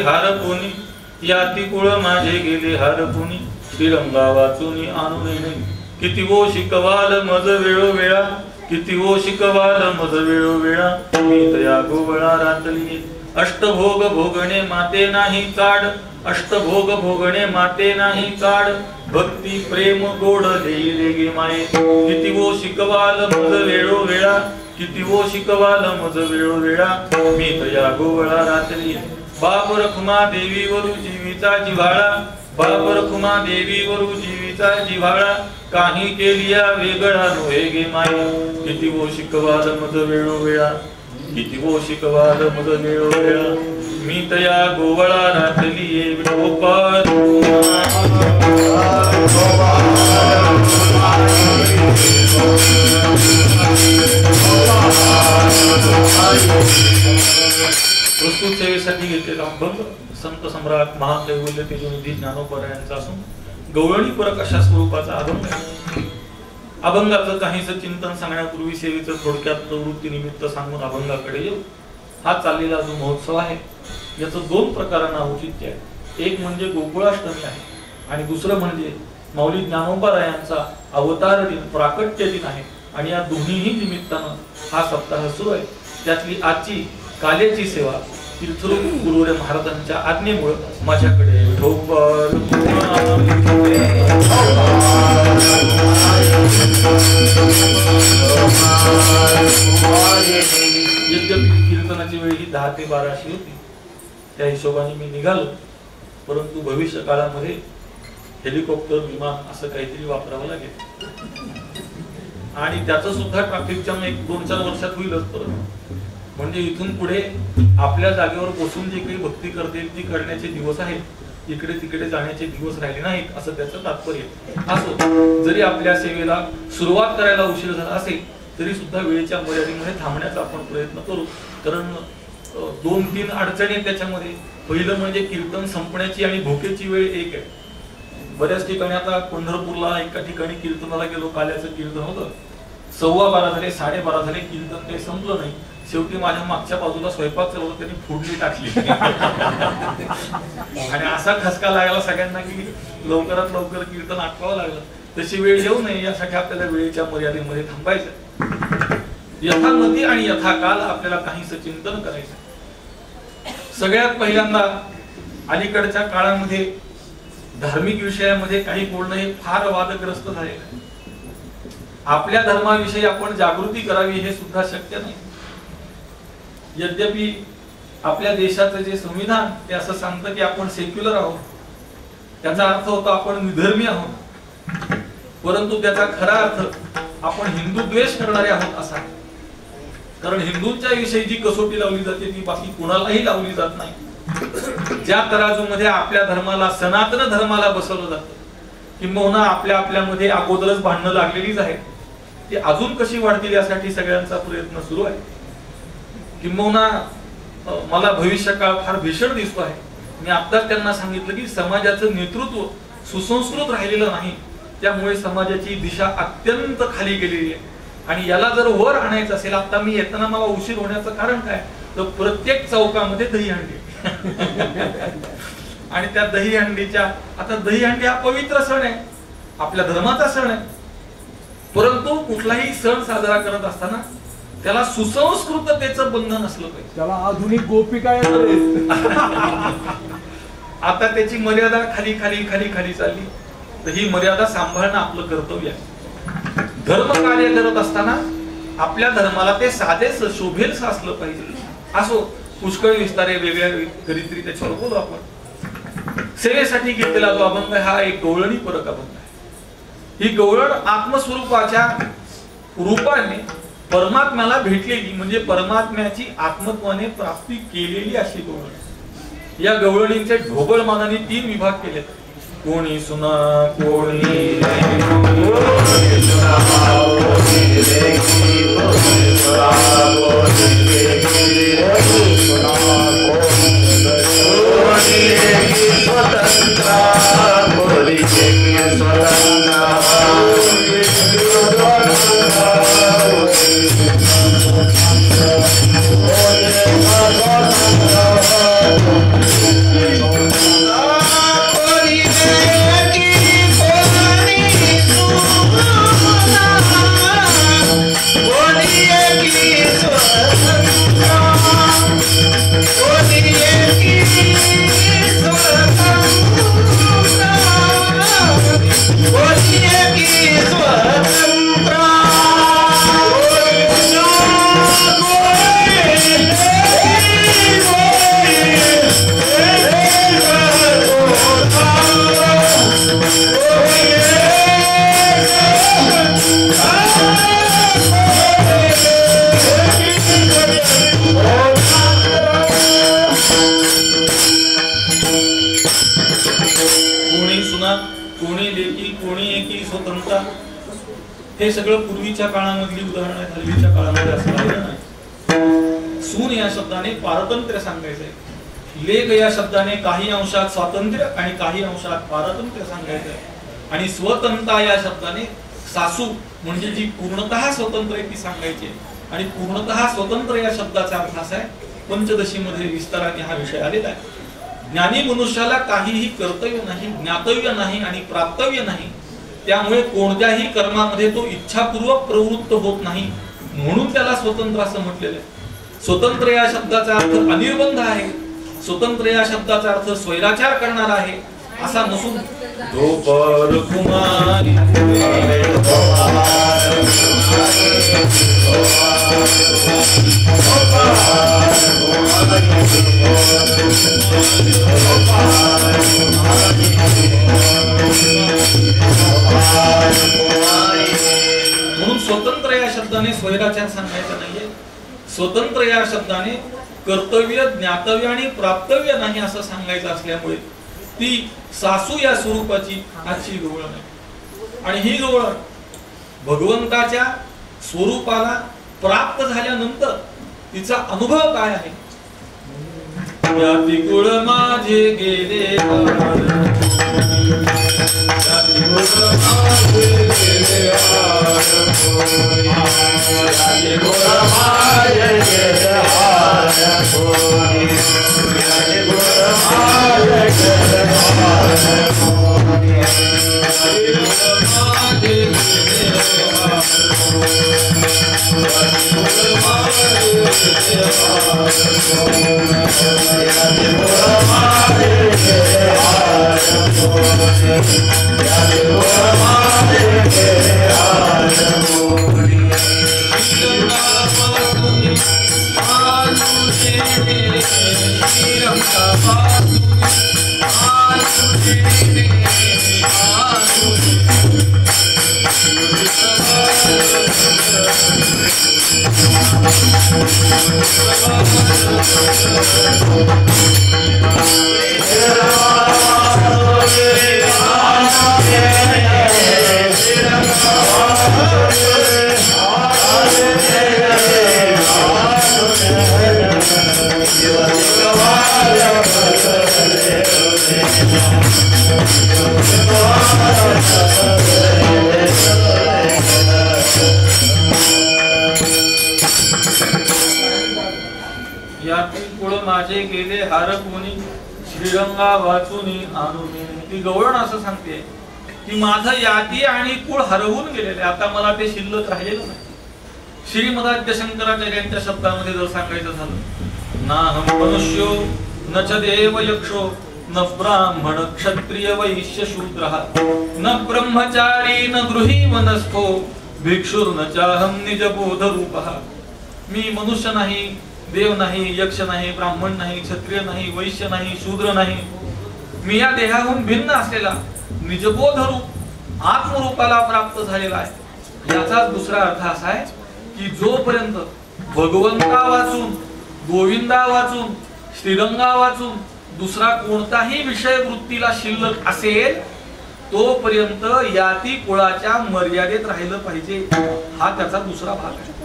हारपुनी याती कुळ माझे गेले हारपुनी श्रीरंगा वाचुनी आणून येणे किती वो शिकवाल मज वेळोवेळा किती वो शिकवाल मज वेळोवेळा मी तया गोवळा रातली अष्टभोग भोगणे माते नाही काढ अष्टभोग भोगणे माते नाही काढ भक्ती प्रेम गोड देईले गे माये किती वो शिकवाल मज वेळोवेळा किती वो शिकवाल मज वेळोवेळा मी तया गोवळा रातली बाप रखुमा देवीवरू जीविता जिव्हाळा बाप रखुमा देवीवरू जीविता जिव्हाळा काही केलिया वेगळा नोहे गे माये किती वो शिकवाल मज वेळोवेळा किती वो शिकवाल मज वेळोवेळा मी तया गोवळा रातली विठोबा प्रस्तुत सेवेसाठी घेतलेला अभंग संत सम्राट महाकैवल्य तेजोनिधी ज्ञानोबा यांचा असून गवळणी परक अशा स्वरूपाचा अभंग आहे. अभंगाचं काहीसं चिंतन सांगण्यापूर्वी सेवेचं थोडक्यात प्रवृत्ती निमित्त सांगून अभंगाकडे येऊ. हा चाललेला जो महोत्सव आहे याचं दोन प्रकारांना औचित्य आहे. एक म्हणजे गोकुळाष्टमी आहे आणि दुसरं म्हणजे माऊली ज्ञानोबा यांचा अवतार दिन प्राकट्य दिन आहे आणि या दोन्हीही निमित्तानं हा सप्ताह सुरू आहे. त्यातली आजची कालेची सेवा तीर्थरूप गुरुवर्य महाराजांच्या आज्ञेमुळे माझ्याकडे यद्यपि कीर्तनाची वेळ ही 10 ते 12 अशी होती त्या हिशोबाने मी निघालो परंतु भविष्य काळामध्ये हेलिकॉप्टर विमान असं काहीतरी वापरावं लागेल आणि त्याचं सुद्धा ट्रॅफिक जाम 1-2-4 वर्षात होईलच. परत म्हणजे इथून पुढे आपल्या जागेवर बसून जे काही भक्ती करते ती करण्याचे दिवस आहेत इकडे तिकडे जाण्याचे दिवस राहिले नाहीत असं त्याचं तात्पर्य. असो जरी आपल्या सेवेला सुरुवात करायला उशीर झाला असेल तरी सुद्धा वेळेच्या मर्यादेमध्ये थांबण्याचा आपण प्रयत्न करू. कारण 2-3 अडचणी आहेत त्याच्यामध्ये. पहिलं म्हणजे कीर्तन संपण्याची आणि भोकेची वेळ एक आहे. बऱ्याच ठिकाणी आता पंढरपूरला एका ठिकाणी कीर्तनाला गेलो काल्याचं कीर्तन होतं 12:15 झाले 12:30 झाले कीर्तन काही संपलं नाही. शेवटी माझ्या मागच्या बाजूला स्वयंपाक चालू होता त्यांनी फोडणी टाकली आणि असा खसका लागला सगळ्यांना की लवकरात लवकर कीर्तन आटवावं लागलं. तशी वेळ येऊ नये यासाठी आपल्याला वेळेच्या मर्यादेमध्ये थांबायचं. यथामती आणि यथाकाल आपल्याला काहीसं चिंतन करायचं. सगळ्यात पहिल्यांदा अलीकडच्या काळामध्ये धार्मिक विषयामध्ये काही बोलणं हे फार वादग्रस्त झालेलं आहे. आपल्या धर्माविषयी आपण जागृती करावी हे सुद्धा शक्य नाही. यद्यपि आपल्या देशाचं जे संविधान ते असं सांगतं की आपण सेक्युलर आहोत त्याचा अर्थ होतो आपण विधर्मी आहोत परंतु त्याचा खरा अर्थ आपण हिंदू द्वेष करणारे आहोत असा. कारण हिंदूंच्या विषयी जी कसोटी लावली जाते ती बाकी कुणालाही लावली जात नाही. ज्या तराजूमध्ये आपल्या धर्माला सनातन धर्माला बसवलं जातं किंबहुना आपल्यामध्ये अगोदरच भांडणं लागलेलीच आहेत ती अजून कशी वाढतील यासाठी सगळ्यांचा प्रयत्न सुरू आहे. किंबहुना मला भविष्यकाळ फार भीषण दिसतो आहे. मी आत्ताच त्यांना सांगितलं की समाजाचं नेतृत्व सुसंस्कृत राहिलेलं नाही त्यामुळे समाजाची दिशा अत्यंत खाली गेलेली आहे आणि याला जर वर आणायचं असेल आता मी येताना मला उशीर होण्याचं कारण काय तर प्रत्येक चौकामध्ये दहीहंडी आणि त्या दहीहंडीच्या आता दहीहंडी हा पवित्र सण आहे आपल्या धर्माचा सण आहे परंतु कुठलाही सण साजरा करत असताना त्याला सुसंस्कृततेचं बंधन असलं पाहिजे. त्याला आधुनिक गोपिका आता त्याची मर्यादा खाली खाली खाली खाली चालली तर ही मर्यादा सांभाळणं आपलं कर्तव्य आहे. धर्म कार्य करत असताना आपल्या धर्माला ते साधे शोभेल असलं पाहिजे. असो पुष्कळ विस्तारे वेगळ्या कधीतरी त्याच्यावर बोलू आपण. सेवेसाठी घेतलेला जो अभंग हा एक गवळणी परक अभंग आहे. ही गवळण आत्मस्वरूपाच्या रूपाने परमात्म्याला भेटलेली म्हणजे परमात्म्याची आत्मत्वाने प्राप्ती केलेली अशी गवळण. या गवळणींचे ढोबळमानाने 3 विभाग केलेत. कोणी सुना कोणी हे सगळं पूर्वीच्या काळामधली उदाहरण आहे, हल्लीच्या काळामध्ये असं राहिलं नाही. सून या शब्दाने पारतंत्र्य सांगायचंय, लेख या शब्दाने काही अंशात स्वातंत्र्य आणि काही अंशात पारतंत्र्य सांगायचंय, आणि स्वतंत्रता या शब्दाने सासू म्हणजे जी पूर्णतः स्वतंत्र आहे ती सांगायची. आणि पूर्णतः स्वतंत्र या शब्दाचा अर्थ असा आहे, पंचदशीमध्ये विस्ताराने हा विषय आलेला आहे. ज्ञानी मनुष्याला काहीही कर्तव्य नाही, ज्ञातव्य नाही आणि प्राप्तव्य नाही, त्यामुळे कोणत्याही कर्मामध्ये तो इच्छापूर्वक प्रवृत्त होत नाही, म्हणून त्याला स्वतंत्र असं म्हटलेलं आहे. स्वतंत्र या शब्दाचा अर्थ अनिर्बंध आहे, स्वतंत्र या शब्दाचा अर्थ स्वैराचार करणारा आहे असा नसून दोपर कुमारी म्हणून स्वतंत्र या शब्दाने स्वैराचार सांगायचा नाहीये. स्वतंत्र या शब्दाने कर्तव्य, ज्ञातव्य आणि प्राप्तव्य नाही असं सांगायचं असल्यामुळे ती सासू या स्वरूपाची आजची गवळण आहे. आणि ही गवळण भगवंताच्या स्वरूपाला प्राप्त झाल्यानंतर तिचा अनुभव काय आहे. याती कुळ माझे गेले माझे गेले हार कोणी श्रीरंगा वाचुनी आणुनी. ती गवळण असं सांगते की माझं याती आणि कुळ हरवून गेलेले, आता मला ते शिल्लक राहिलेलं नाही. श्रीमदाद्य शंकराचार्यांच्या शब्दामध्ये जर सांगायचं झालं, नाहं मनुष्यो न च देव यक्षो न ब्राह्मण क्षत्रिय वैश्य शूद्रः न ब्रह्मचारी न गृही वनस्थो भिक्षुर्न चाहं निज बोध रूपः. मी मनुष्य नाही, देव नाही, यक्ष नाही, ब्राह्मण नाही, क्षत्रिय नाही, वैश्य नाही, शूद्र नाही. मी या देहाहून भिन्न असलेला निजबोध रूप आत्मरूपाला प्राप्त झालेला आहे. याचा दुसरा अर्थ असा आहे की जोपर्यंत भगवंता वाचून, गोविंदा वाचून, श्रीरंगा वाचून दुसरा कोणताही विषय वृत्तीला शिल्लक असेल तोपर्यंत याती कुळाच्या मर्यादेत राहिलं पाहिजे. हा त्याचा दुसरा भाग आहे.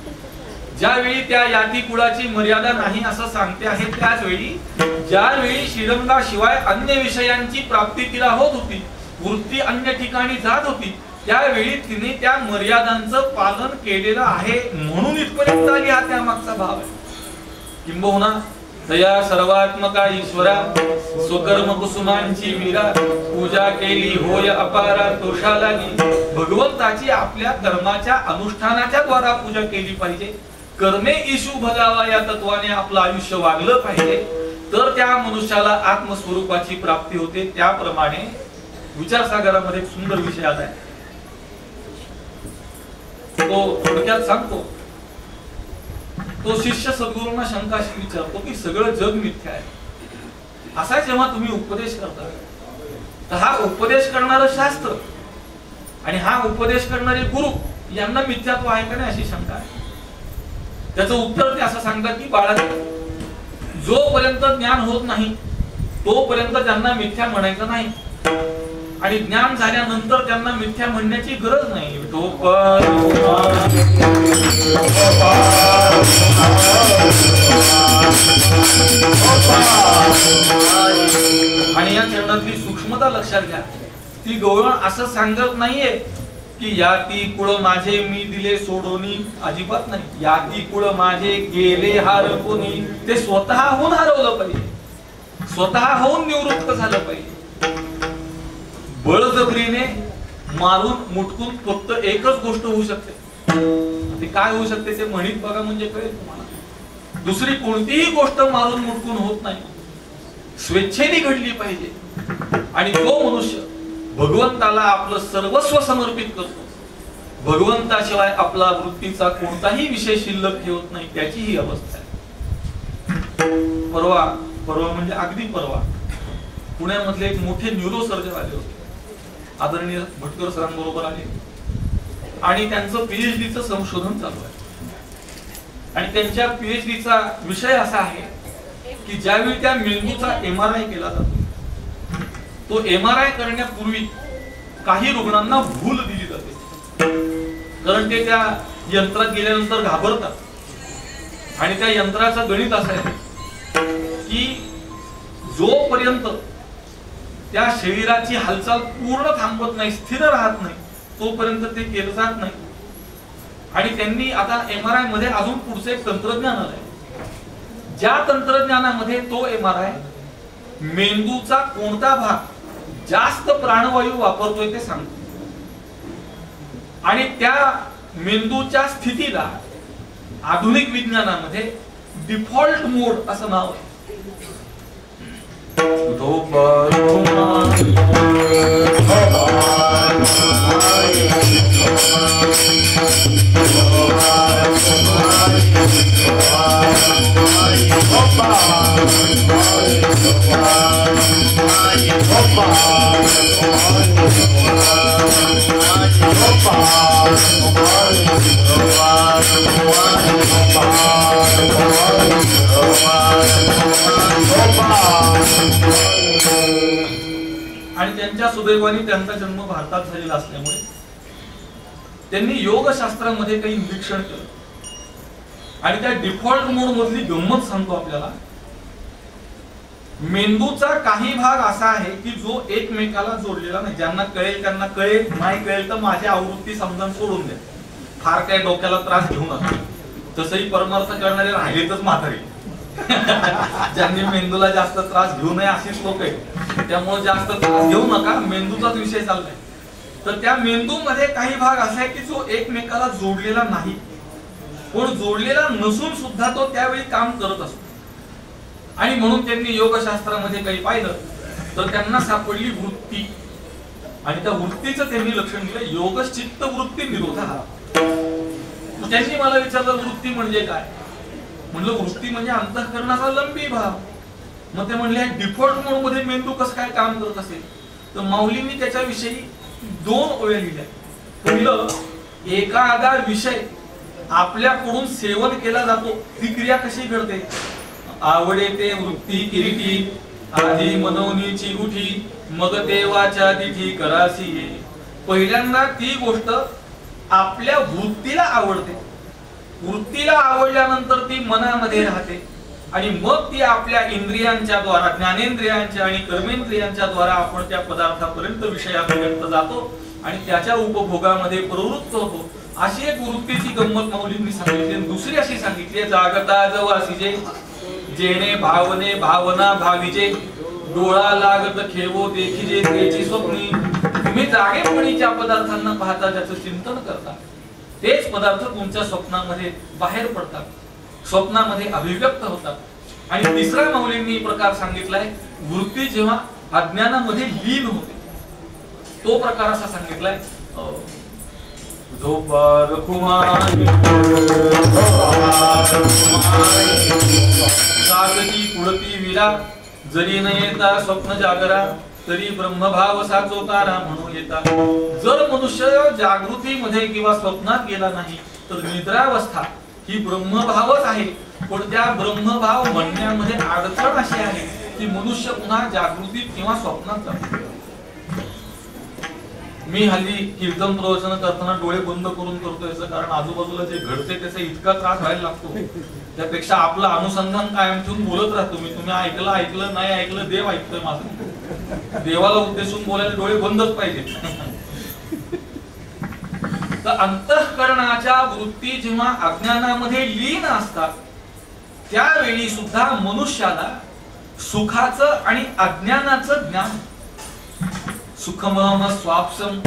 ज्यावेळी त्या याती कुळाची मर्यादा नाही असं सांगते आहे, त्याच वेळी ज्यावेळी श्रीरंगा शिवाय अन्य विषयांची प्राप्ती तिला होत होती, वृत्ती अन्य ठिकाणी जात होती, त्यावेळी तिने त्या मर्यादांचं पालन केलेलं आहे म्हणून इथपर्यंत आली. हा त्यामागचा भाव आहे. किंबहुना दया सर्वात्मका ईश्वरा स्वकर्म कुसुमांची मीरा पूजा केली होय अपारा तोषाला. भगवंताची आपल्या कर्माच्या अनुष्ठानाच्या द्वारा पूजा केली पाहिजे. कर्मे ईशू भगावा या तत्वाने आपलं आयुष्य वागलं पाहिजे, तर त्या मनुष्याला आत्मस्वरूपाची प्राप्ती होते. त्याप्रमाणे विचारसागरामध्ये एक सुंदर विषय आलाय, तो थोडक्यात सांगतो. तो शिष्य सद्गुरूंना शंकाशी विचारतो की सगळं जग मिथ्या आहे, असा जेव्हा तुम्ही उपदेश करता तर हा उपदेश करणारं शास्त्र आणि हा उपदेश करणारे गुरु यांना मिथ्यात्व आहे का नाही अशी शंका आहे. त्याचं उत्तर ते असं सांगतात की बाळा, जोपर्यंत ज्ञान होत नाही तोपर्यंत त्यांना मिथ्या म्हणायचं नाही. आणि ज्ञान झाल्यानंतर त्यांना मिथ्या म्हणण्याची गरज नाही. आणि या चरणातली सूक्ष्मता लक्षात घ्या. ती गवळण असं सांगत नाहीये की या ती कुळ माझे मी दिले सोडोनी, अजिबात नाही. या ती कुळ माझे गेले हरवूनी. ते स्वतःहून हरवलं पाहिजे, स्वतःहून निवृत्त झालं पाहिजे. बळजबरीने मारून मुटकून फक्त एकच गोष्ट होऊ शकते. ते काय होऊ शकते ते म्हणीत बघा म्हणजे कळेल तुम्हाला. दुसरी कोणतीही गोष्ट मारून मुटकून होत नाही, स्वेच्छेने घडली पाहिजे. आणि तो मनुष्य भगवंताला आपलं सर्वस्व समर्पित करतो. भगवंताशिवाय आपला वृत्तीचा कोणताही विषय शिल्लक ठेवत नाही, त्याची ही अवस्था आहे. परवा म्हणजे अगदी परवा पुण्यामधले एक मोठे न्यूरोसर्जन आले होते, आदरणीय भटकर सरांबरोबर आले. आणि त्यांचं पीएचडीचं संशोधन चालू आहे. आणि त्यांच्या पीएचडीचा विषय असा आहे की ज्यावेळी त्या मेंदूचा एमआरआय केला जातो, तो एमआरआय करण्यापूर्वी काही रुग्णांना भूल दिली जाते. कारण ते त्या यंत्रात गेल्यानंतर घाबरतात. आणि त्या यंत्राचं गणित असं आहे की जोपर्यंत त्या शरीराची हालचाल पूर्ण थांबत नाही, स्थिर राहत नाही, तोपर्यंत ते केलं जात नाही. आणि त्यांनी आता एमआरआय मध्ये अजून पुढचं एक तंत्रज्ञान आलंय. ज्या तंत्रज्ञानामध्ये तो एमआरआय मेंदूचा कोणता भाग जास्त प्राणवायू वापरतोय ते सांगतो. आणि त्या मेंदूच्या स्थितीला आधुनिक विज्ञानामध्ये डिफॉल्ट मोड असं नाव आहे. आणि त्यांच्या सुदैवाने त्यांचा जन्म भारतात झालेला असल्यामुळे त्यांनी योगशास्त्रामध्ये काही निरीक्षण केलं. आणि त्या डिफॉल्ट मोड मधली गंमत सांगतो आपल्याला. मेंदूचा काही भाग असा आहे की जो एकमेकाला जोडलेला नाही. ज्यांना कळेल त्यांना कळेल, नाही कळेल तर माझी आवृत्ती समजावून सोडून द्या, फार काय डोक्याला त्रास घेऊ नका. तसंही परमार्थ करणारे राहिलेतच म्हातारे. ज्यांनी मेंदूला जास्त त्रास घेऊ नये अशीच लोक आहेत. त्यामुळे जास्त त्रास घेऊ नका, मेंदूचाच विषय चाललाय. तर त्या मेंदूमध्ये काही भाग असा आहे की जो एकमेकाला जोडलेला नाही, पण जोडलेला नसून सुद्धा तो त्यावेळी काम करत असतो. आणि म्हणून त्यांनी योगशास्त्रामध्ये काही पाहिलं तर त्यांना सापडली वृत्ती. आणि त्या वृत्तीचं त्यांनी लक्षण दिलं योगश्चित्त वृत्ती निरोधा. त्यांनी मला विचारलं वृत्ती म्हणजे काय. म्हणलं वृत्ती म्हणजे अंतःकरणाचा लंबी भाव. मग ते म्हणले डिफॉल्ट मोड मध्ये मेंदू कसं काय काम करत असेल. तर माऊलींनी त्याच्याविषयी 2 ओव्या लिहिल्या. पहिलं, एखादा विषय आपल्याकडून सेवन केला जातो ती क्रिया कशी घडते. आवडे ते वृत्ती किरीटी, आधी मनवनीची उठी, मग देवाच्या दिठी करासी. पहिल्यांदा ती गोष्ट आपल्या वृत्तीला आवडते, वृत्तीला आवडल्यानंतर ती मनामध्ये राहते. आणि मग ती आपल्या इंद्रियांच्या द्वारा, ज्ञानेंद्रियांच्या आणि कर्मेंद्रियांच्या द्वारा आपण त्या पदार्थापर्यंत विषयापर्यंत जातो आणि त्याच्या उपभोगामध्ये प्रवृत्त होतो. अशी एक वृत्तीची गंमत माऊलींनी सांगितली. दुसरी अशी सांगितली, जागता जवासीजे, जेणे भावने भावना भावीजे, डोळा लागत खेवो देखीजे त्याची स्वप्नी. तुम्ही जागेपणी ज्या पदार्थांना पाहता, ज्याचं चिंतन करता, तेच पदार्थ तुमच्या स्वप्नामध्ये बाहेर पडतात, स्वप्नामध्ये अभिव्यक्त होतात. आणि तिसरा माऊलींनी प्रकार सांगितलाय, वृत्ती जेव्हा अज्ञानामध्ये लीन होते तो प्रकार असा सांगितलाय. पुढती विरा, जरी न येता स्वप्न जागरा, तरी ब्रह्मभाव साचोकारा म्हणून येता. जर मनुष्य जागृतीमध्ये किंवा स्वप्नात गेला नाही तर निद्रावस्था ही ब्रह्मभावच आहे. पण त्या ब्रह्मभाव म्हणण्यामध्ये अडचण अशी आहे की मनुष्य पुन्हा जागृतीत किंवा स्वप्नात जातो. मी हल्ली कीर्तन प्रवचन करताना डोळे बंद करून करतो, याचं कारण आजूबाजूला जे घडते त्याचा इतका त्रास व्हायला लागतो, त्यापेक्षा आपलं अनुसंधान कायम ठेवून बोलत राहतो मी. तुम्ही ऐकलं नाही ऐकलं, देव ऐकतोय माझं. देवाला उद्देशून बोलायला डोळे बंदच पाहिजे. तर अंतःकरणाच्या वृत्ती जेव्हा अज्ञानामध्ये लीन असतात त्यावेळी सुद्धा मनुष्याला सुखाचं आणि अज्ञानाचं ज्ञान. सुखमम स्वाप्सम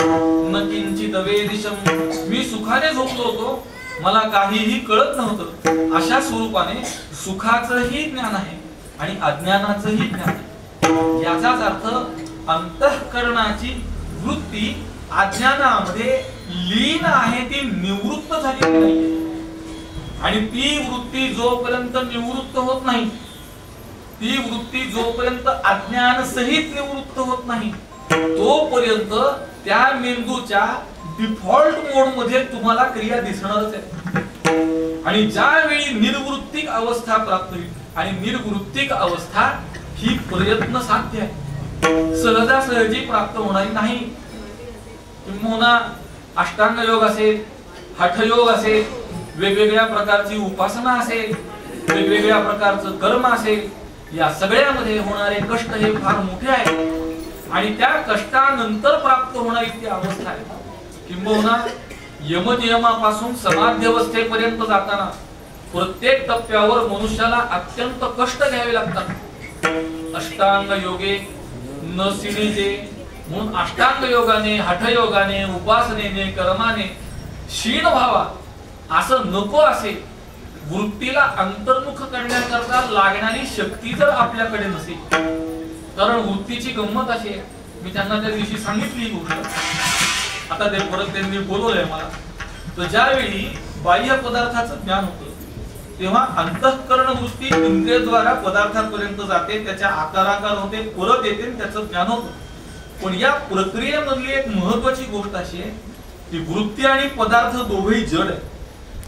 न किंचित वेदिशम, मी सुखाने झोपलो होतो, मला काहीही कळत नव्हतं, अशा स्वरूपाने सुखाचंही ज्ञान आहे आणि अज्ञानाचंही ज्ञान आहे. याचाच अर्थ अंतःकरणाची वृत्ती अज्ञानामध्ये लीन आहे, ती निवृत्त झालेली नाही. आणि ती वृत्ती जोपर्यंत निवृत्त होत नाही, ती वृत्ती जोपर्यंत अज्ञान सहित निवृत्त होत नाही, तोपर्यंत त्या मेंदूच्या डिफॉल्ट मोड मध्ये तुम्हाला क्रिया दिसणारच आहे. आणि ज्यावेळी निर्वृत्तिक अवस्था प्राप्त होईल, आणि निर्वृत्तिक अवस्था ही प्रयत्न साध्य आहे, सहजासहजी प्राप्त होणारी नाही. किंबहुना अष्टांग योग असेल, हठयोग असेल, वेगवेगळ्या प्रकारची उपासना असेल, वेगवेगळ्या प्रकारचं कर्म असेल, या सगळ्यामध्ये होणारे कष्ट हे फार मोठे आहेत. आणि त्या कष्टानंतर प्राप्त होणारी ती अवस्था आहे. किंबहुना यमनियमापासून समाध्यवस्थेपर्यंत जाताना प्रत्येक टप्प्यावर मनुष्याला अत्यंत कष्ट घ्यावे लागतात. अष्टांग योगे न सिनीजे, म्हणून अष्टांग योगाने, हठयोगाने, उपासनेने, कर्माने क्षीण व्हावा असं नको असे वृत्तीला अंतर्मुख करण्याकरता लागणारी शक्ती जर आपल्याकडे नसेल, कारण वृत्तीची गंमत अशी आहे, मी त्यांना त्या दिवशी सांगितली ही गोष्ट, आता ते परत त्यांनी बोलवलंय मला. तर ज्यावेळी बाह्य पदार्थाचं ज्ञान होतं तेव्हा अंतःकरण वृत्ती इंद्रियद्वारा पदार्थापर्यंत जाते, त्याच्या आकाराकार होते, परत येते, त्याचं ज्ञान होतं. पण या प्रक्रियेमधली एक महत्वाची गोष्ट अशी आहे की वृत्ती आणि पदार्थ दोघेही जड आहे,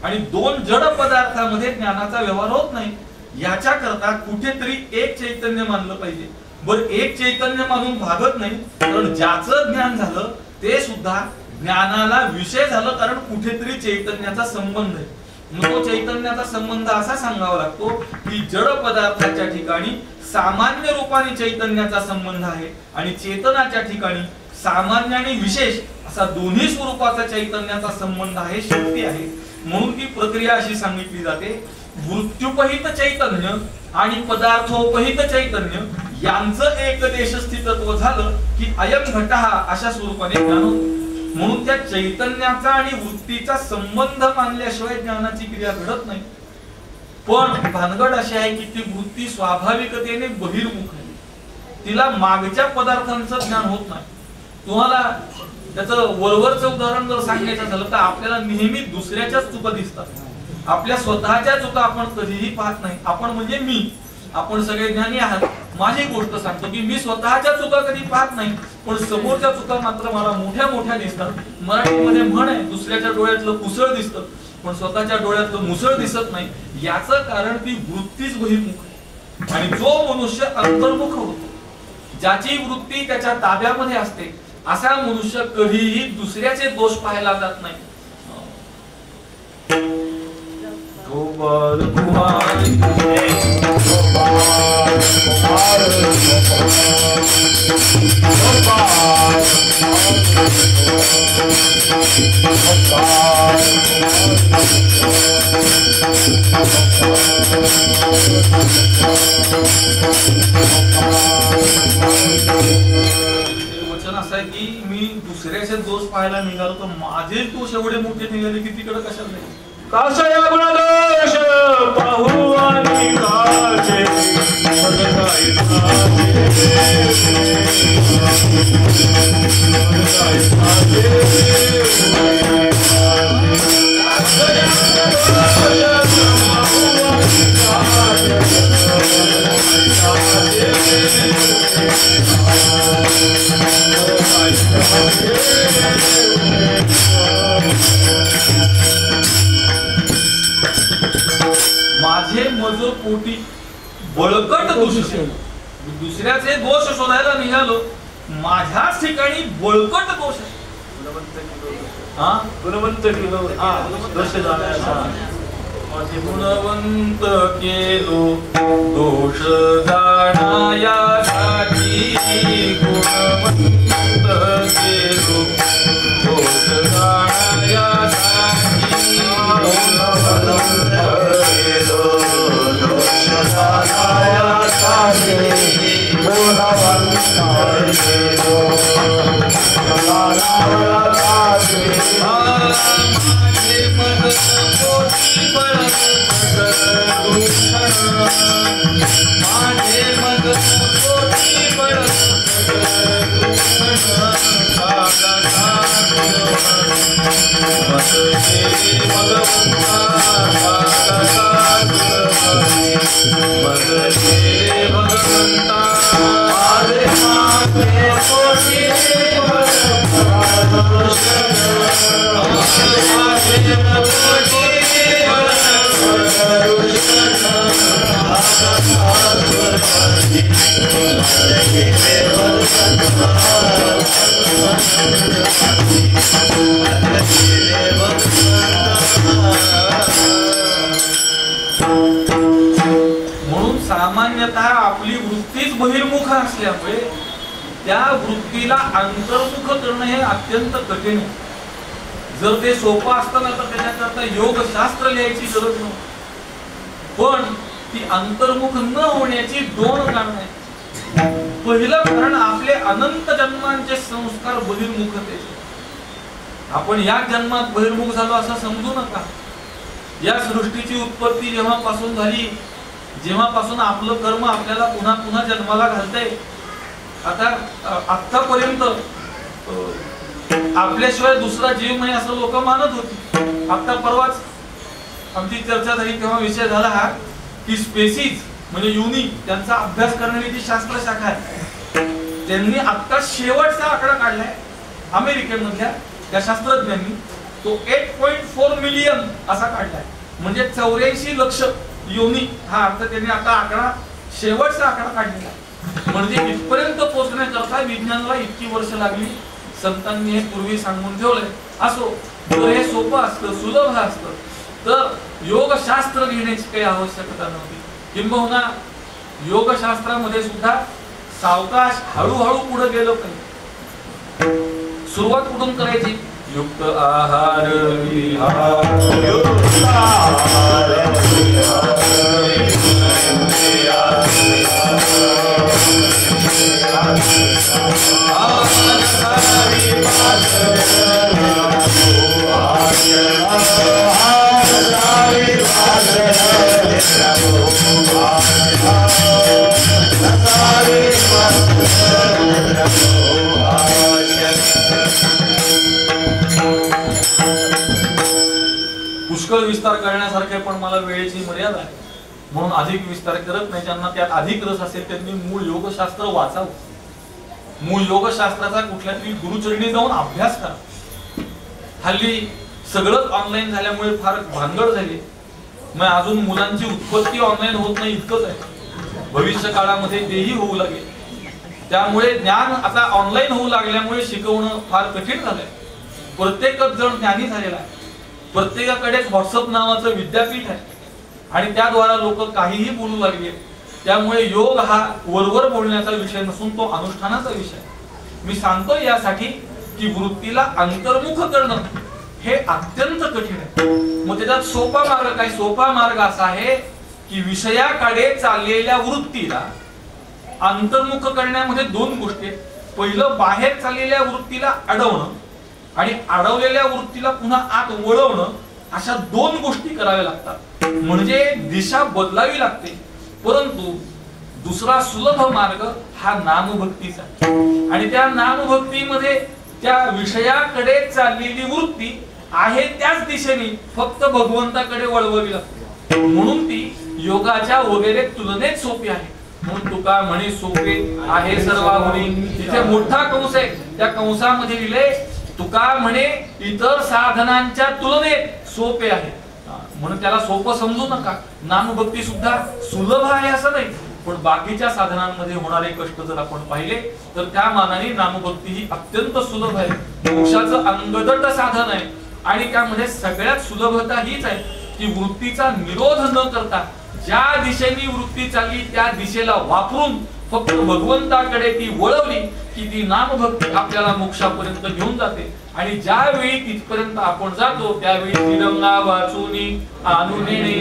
आणि दोन जड पदार्थामध्ये ज्ञानाचा व्यवहार होत नाही. याच्या करता कुठेतरी एक चैतन्य मानलं पाहिजे. बरं, एक चैतन्य मानून भागत नाही, कारण ज्याचं ज्ञान झालं ते सुद्धा ज्ञानाला विषय झालं, कारण कुठेतरी चैतन्याचा संबंध आहे. मग तो चैतन्याचा संबंध असा सांगावा लागतो की जड पदार्थाच्या ठिकाणी सामान्य रूपाने चैतन्याचा संबंध आहे, आणि चेतनाच्या ठिकाणी सामान्य आणि विशेष असा दोन्ही स्वरूपाचा चैतन्याचा संबंध आहे, शक्ती आहे. म्हणून ती प्रक्रिया अशी सांगितली जाते, मृत्युपहित चैतन्य आणि पदार्थोपहित चैतन्य यांचं एक देश स्थितत्व झालं की अयम घटः अशा स्वरूपाने ज्ञान होतं. म्हणून त्या चैतन्याचा आणि वृत्तीचा संबंध मानल्याशिवाय ज्ञानाची क्रिया घडत नाही. पण भानगड अशी आहे की ती वृत्ती स्वाभाविकतेने बहिर्मुख आहे, तिला मागच्या पदार्थांचं ज्ञान होत नाही. तुम्हाला त्याचं वरवरचं उदाहरण जर सांगायचं झालं तर आपल्याला नेहमी दुसऱ्याच्याच चुका दिसतात, आपल्या स्वतःच्या चुका आपण कधीही पाहत नाही. आपण म्हणजे मी, आपण सगळे ज्ञानी आहात. माझी गोष्ट सांगतो की मी स्वतःच्या चुका कधी पाहत नाही, पण समोरच्या चुका मात्र मला मोठ्या मोठ्या दिसतात. मराठीमध्ये म्हण आहे, दुसऱ्याच्या डोळ्यातलं पुसळ दिसतं पण स्वतःच्या डोळ्यातलं मुसळ दिसत नाही. याचं कारण ती वृत्तीच बहिर्मुख आहे. आणि जो मनुष्य अंतर्मुख होतो, ज्याची वृत्ती त्याच्या ताब्यामध्ये असते, असा मनुष्य कधीही दुसऱ्याचे दोष पाहायला जात नाही. वचन असं आहे की मी दुसऱ्याचे दोष पाहायला निघालो तर माझे दोष एवढे मोठे निघाले की तिकडे कशाला नाही. काशय गुणदोष पाहू आणि काचे माझे मज पोटी बळकट दोष, दुसऱ्याचे दोष शोधायला निघालो, माझ्याच ठिकाणी बळकट दोष आहे. गुणवंत केलो दोष जाण्याचा गुणवंत केलो दोष जाण्यासाठी गुणवंत केलो दोष जाण्यासाठी म्हणून सामान्यतः आपली वृत्तीच बहिर्मुख असल्यामुळे त्या वृत्तीला अंतर्मुख करणं हे अत्यंत कठीण आहे. जर ते सोपं असतं ना तर त्याच्याकरता योगशास्त्र लिहायची गरज नव्हती. पण ती अंतर्मुख न होण्याची दोन कारणं आहेत. पहिलं कारण आपले अनंत जन्मांचे संस्कार बहिर्मुखतेचे. आपण या जन्मात बहिर्मुख झालो असं समजू नका. या सृष्टीची उत्पत्ती जेव्हापासून झाली, जेव्हापासून आपलं कर्म आपल्याला पुन्हा पुन्हा जन्माला घालतंय, आतापर्यंत आपल्याशिवाय दुसरा जीव नाही असं लोक मानत होती. आता परवाच आमची चर्चा झाली तेव्हा विषय झाला हा की स्पेसिस म्हणजे युनिक त्यांचा अभ्यास करणारी जी शास्त्र शाखा आहे त्यांनी आता शेवटचा आकडा काढलाय अमेरिकेमधल्या त्या शास्त्रज्ञांनी. तो 8.4 मिलियन असा काढलाय. म्हणजे 84 लक्ष योनी हा अर्थ त्यांनी आता आकडा शेवटचा आकडा काढलेला. म्हणजे इथपर्यंत पोहोचण्याकरता विज्ञानाला इतकी वर्ष लागली. संतांनी हे पूर्वी सांगून ठेवलंय. असो, जर हे सोपं असतं, सुलभ असतं तर योगशास्त्र घेण्याची काही आवश्यकता नव्हती. किंबहुना योगशास्त्रामध्ये सुद्धा सावकाश हळूहळू पुढे गेलो पाहिजे. सुरुवात कुठून करायची? युक्त आहार विहार पुष्कळ विस्तार करण्यासारखे पण मला वेळेची मर्यादा आहे म्हणून अधिक विस्तार करत नाही. ज्यांना त्यात अधिक रस असेल त्यांनी मूळ योगशास्त्र वाचावं. मूळ योगशास्त्राचा कुठल्या तरी गुरुचरणी जाऊन अभ्यास करा. हल्ली सगळंच ऑनलाईन झाल्यामुळे फार भानगड झाली. मग अजून मुलांची उत्पत्ती ऑनलाईन होत नाही इतकंच आहे. भविष्य काळामध्ये तेही होऊ लागेल. त्यामुळे ज्ञान आता ऑनलाईन होऊ लागल्यामुळे शिकवणं फार कठीण झालंय. प्रत्येकच जण ज्ञानी झालेला आहे. प्रत्येकाकडेच व्हॉट्सअप नावाचं विद्यापीठ आहे आणि त्याद्वारा लोक काहीही बोलू लागले. त्यामुळे योग हा वरवर बोलण्याचा विषय नसून तो अनुष्ठानाचा विषय. मी सांगतो यासाठी की वृत्तीला अंतर्मुख करणं हे अत्यंत कठीण आहे. मग त्याच्यात सोपा मार्ग काय? सोपा मार्ग असा आहे की विषयाकडे चाललेल्या वृत्तीला अंतर्मुख करण्यामध्ये दोन गोष्टी आहेत. पहिलं, बाहेर चाललेल्या वृत्तीला अडवणं आणि अडवलेल्या वृत्तीला पुन्हा आत वळवणं. अशा दोन गोष्टी कराव्या लागतात. म्हणजे दिशा बदलावी लागते. परंतु दुसरा सुलभ मार्ग हा नामभक्तीचा. आणि त्या नामभक्तीमध्ये त्या विषयाकडे चाललेली वृत्ती आहे त्याच दिशेने फक्त भगवंताकडे वळवली लागते. म्हणून ती योगाच्या वगैरे तुलनेत सोपी आहे. म्हणून तुका म्हणे सोपे आहे सर्वाहुनी. तिथे मोठा कंस आहे. त्या कंसामध्ये लिहिले तुका म्हणे इतर साधनांच्या तुलनेत सोपे आहे. म्हणून त्याला सोपं समजू नका. नामभक्ती सुद्धा सुलभ आहे असं नाही. पण बाकीच्या साधनांमध्ये होणारे कष्ट जर आपण पाहिले तर त्या मानाने नामभक्ती ही अत्यंत सुलभ आहे, मोक्षाचं अंगदट साधन आहे. आणि त्यामध्ये सगळ्यात सुलभता हीच आहे की वृत्तीचा निरोध न करता ज्या दिशेने वृत्ती चालली त्या दिशेला वापरून फक्त भगवंताकडे ती वळवली की ती नामभक्ती आपल्याला मोक्षापर्यंत घेऊन जाते. आणि ज्यावेळी तिथपर्यंत आपण जातो त्यावेळी श्रीरंगा वाचुनी आणून येणे.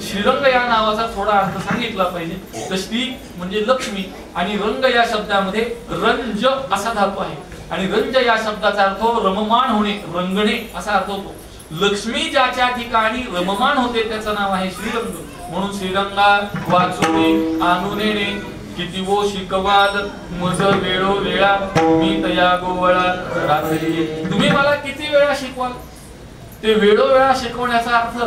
श्रीरंग या नावाचा थोडा अर्थ सांगितला पाहिजे. तर श्री म्हणजे लक्ष्मी आणि रंग या शब्दामध्ये रंज असा धातू आहे आणि रंज या शब्दाचा अर्थ रममाण होणे, रंगणे असा अर्थ होतो. लक्ष्मी ज्याच्या ठिकाणी रममाण होते त्याचं नाव आहे श्रीरंग. म्हणून श्रीरंगा वाचुनी आणून येणे. किती वो शिकवाल मज वेळो वेळा मी तया गोवळा रात्री. तुम्ही मला किती वेळा शिकवाल. ते वेळोवेळा शिकवण्याचा अर्थ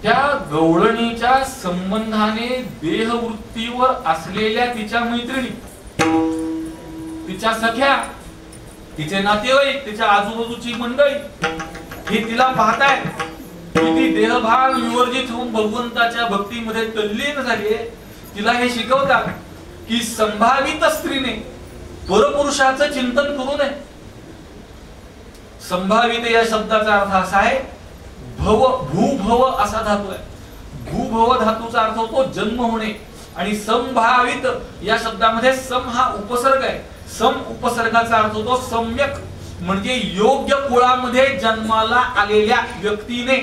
त्या गवळणीच्या संबंधाने देहवृत्तीवर असलेल्या तिच्या मैत्रिणी, तिच्या सख्या, तिचे नातेवाईक, तिच्या आजूबाजूची मंडळी हे तिला पाहताय की ती देहभान विवर्जित होऊन भगवंताच्या भक्तीमध्ये तल्लीन झाली आहे. तिला हे शिकवतात की संभावित स्त्रीने परपुरुषाचं चिंतन करू नये. संभावित या शब्दाचा अर्थ असा आहे भव, भूभव असा धातू आहे. भूभव धातूचा अर्थ होतो जन्म होणे आणि संभावित या शब्दामध्ये सम हा उपसर्ग आहे. सम उपसर्गाचा अर्थ होतो सम्यक म्हणजे योग्य कुळामध्ये जन्माला आलेल्या व्यक्तीने,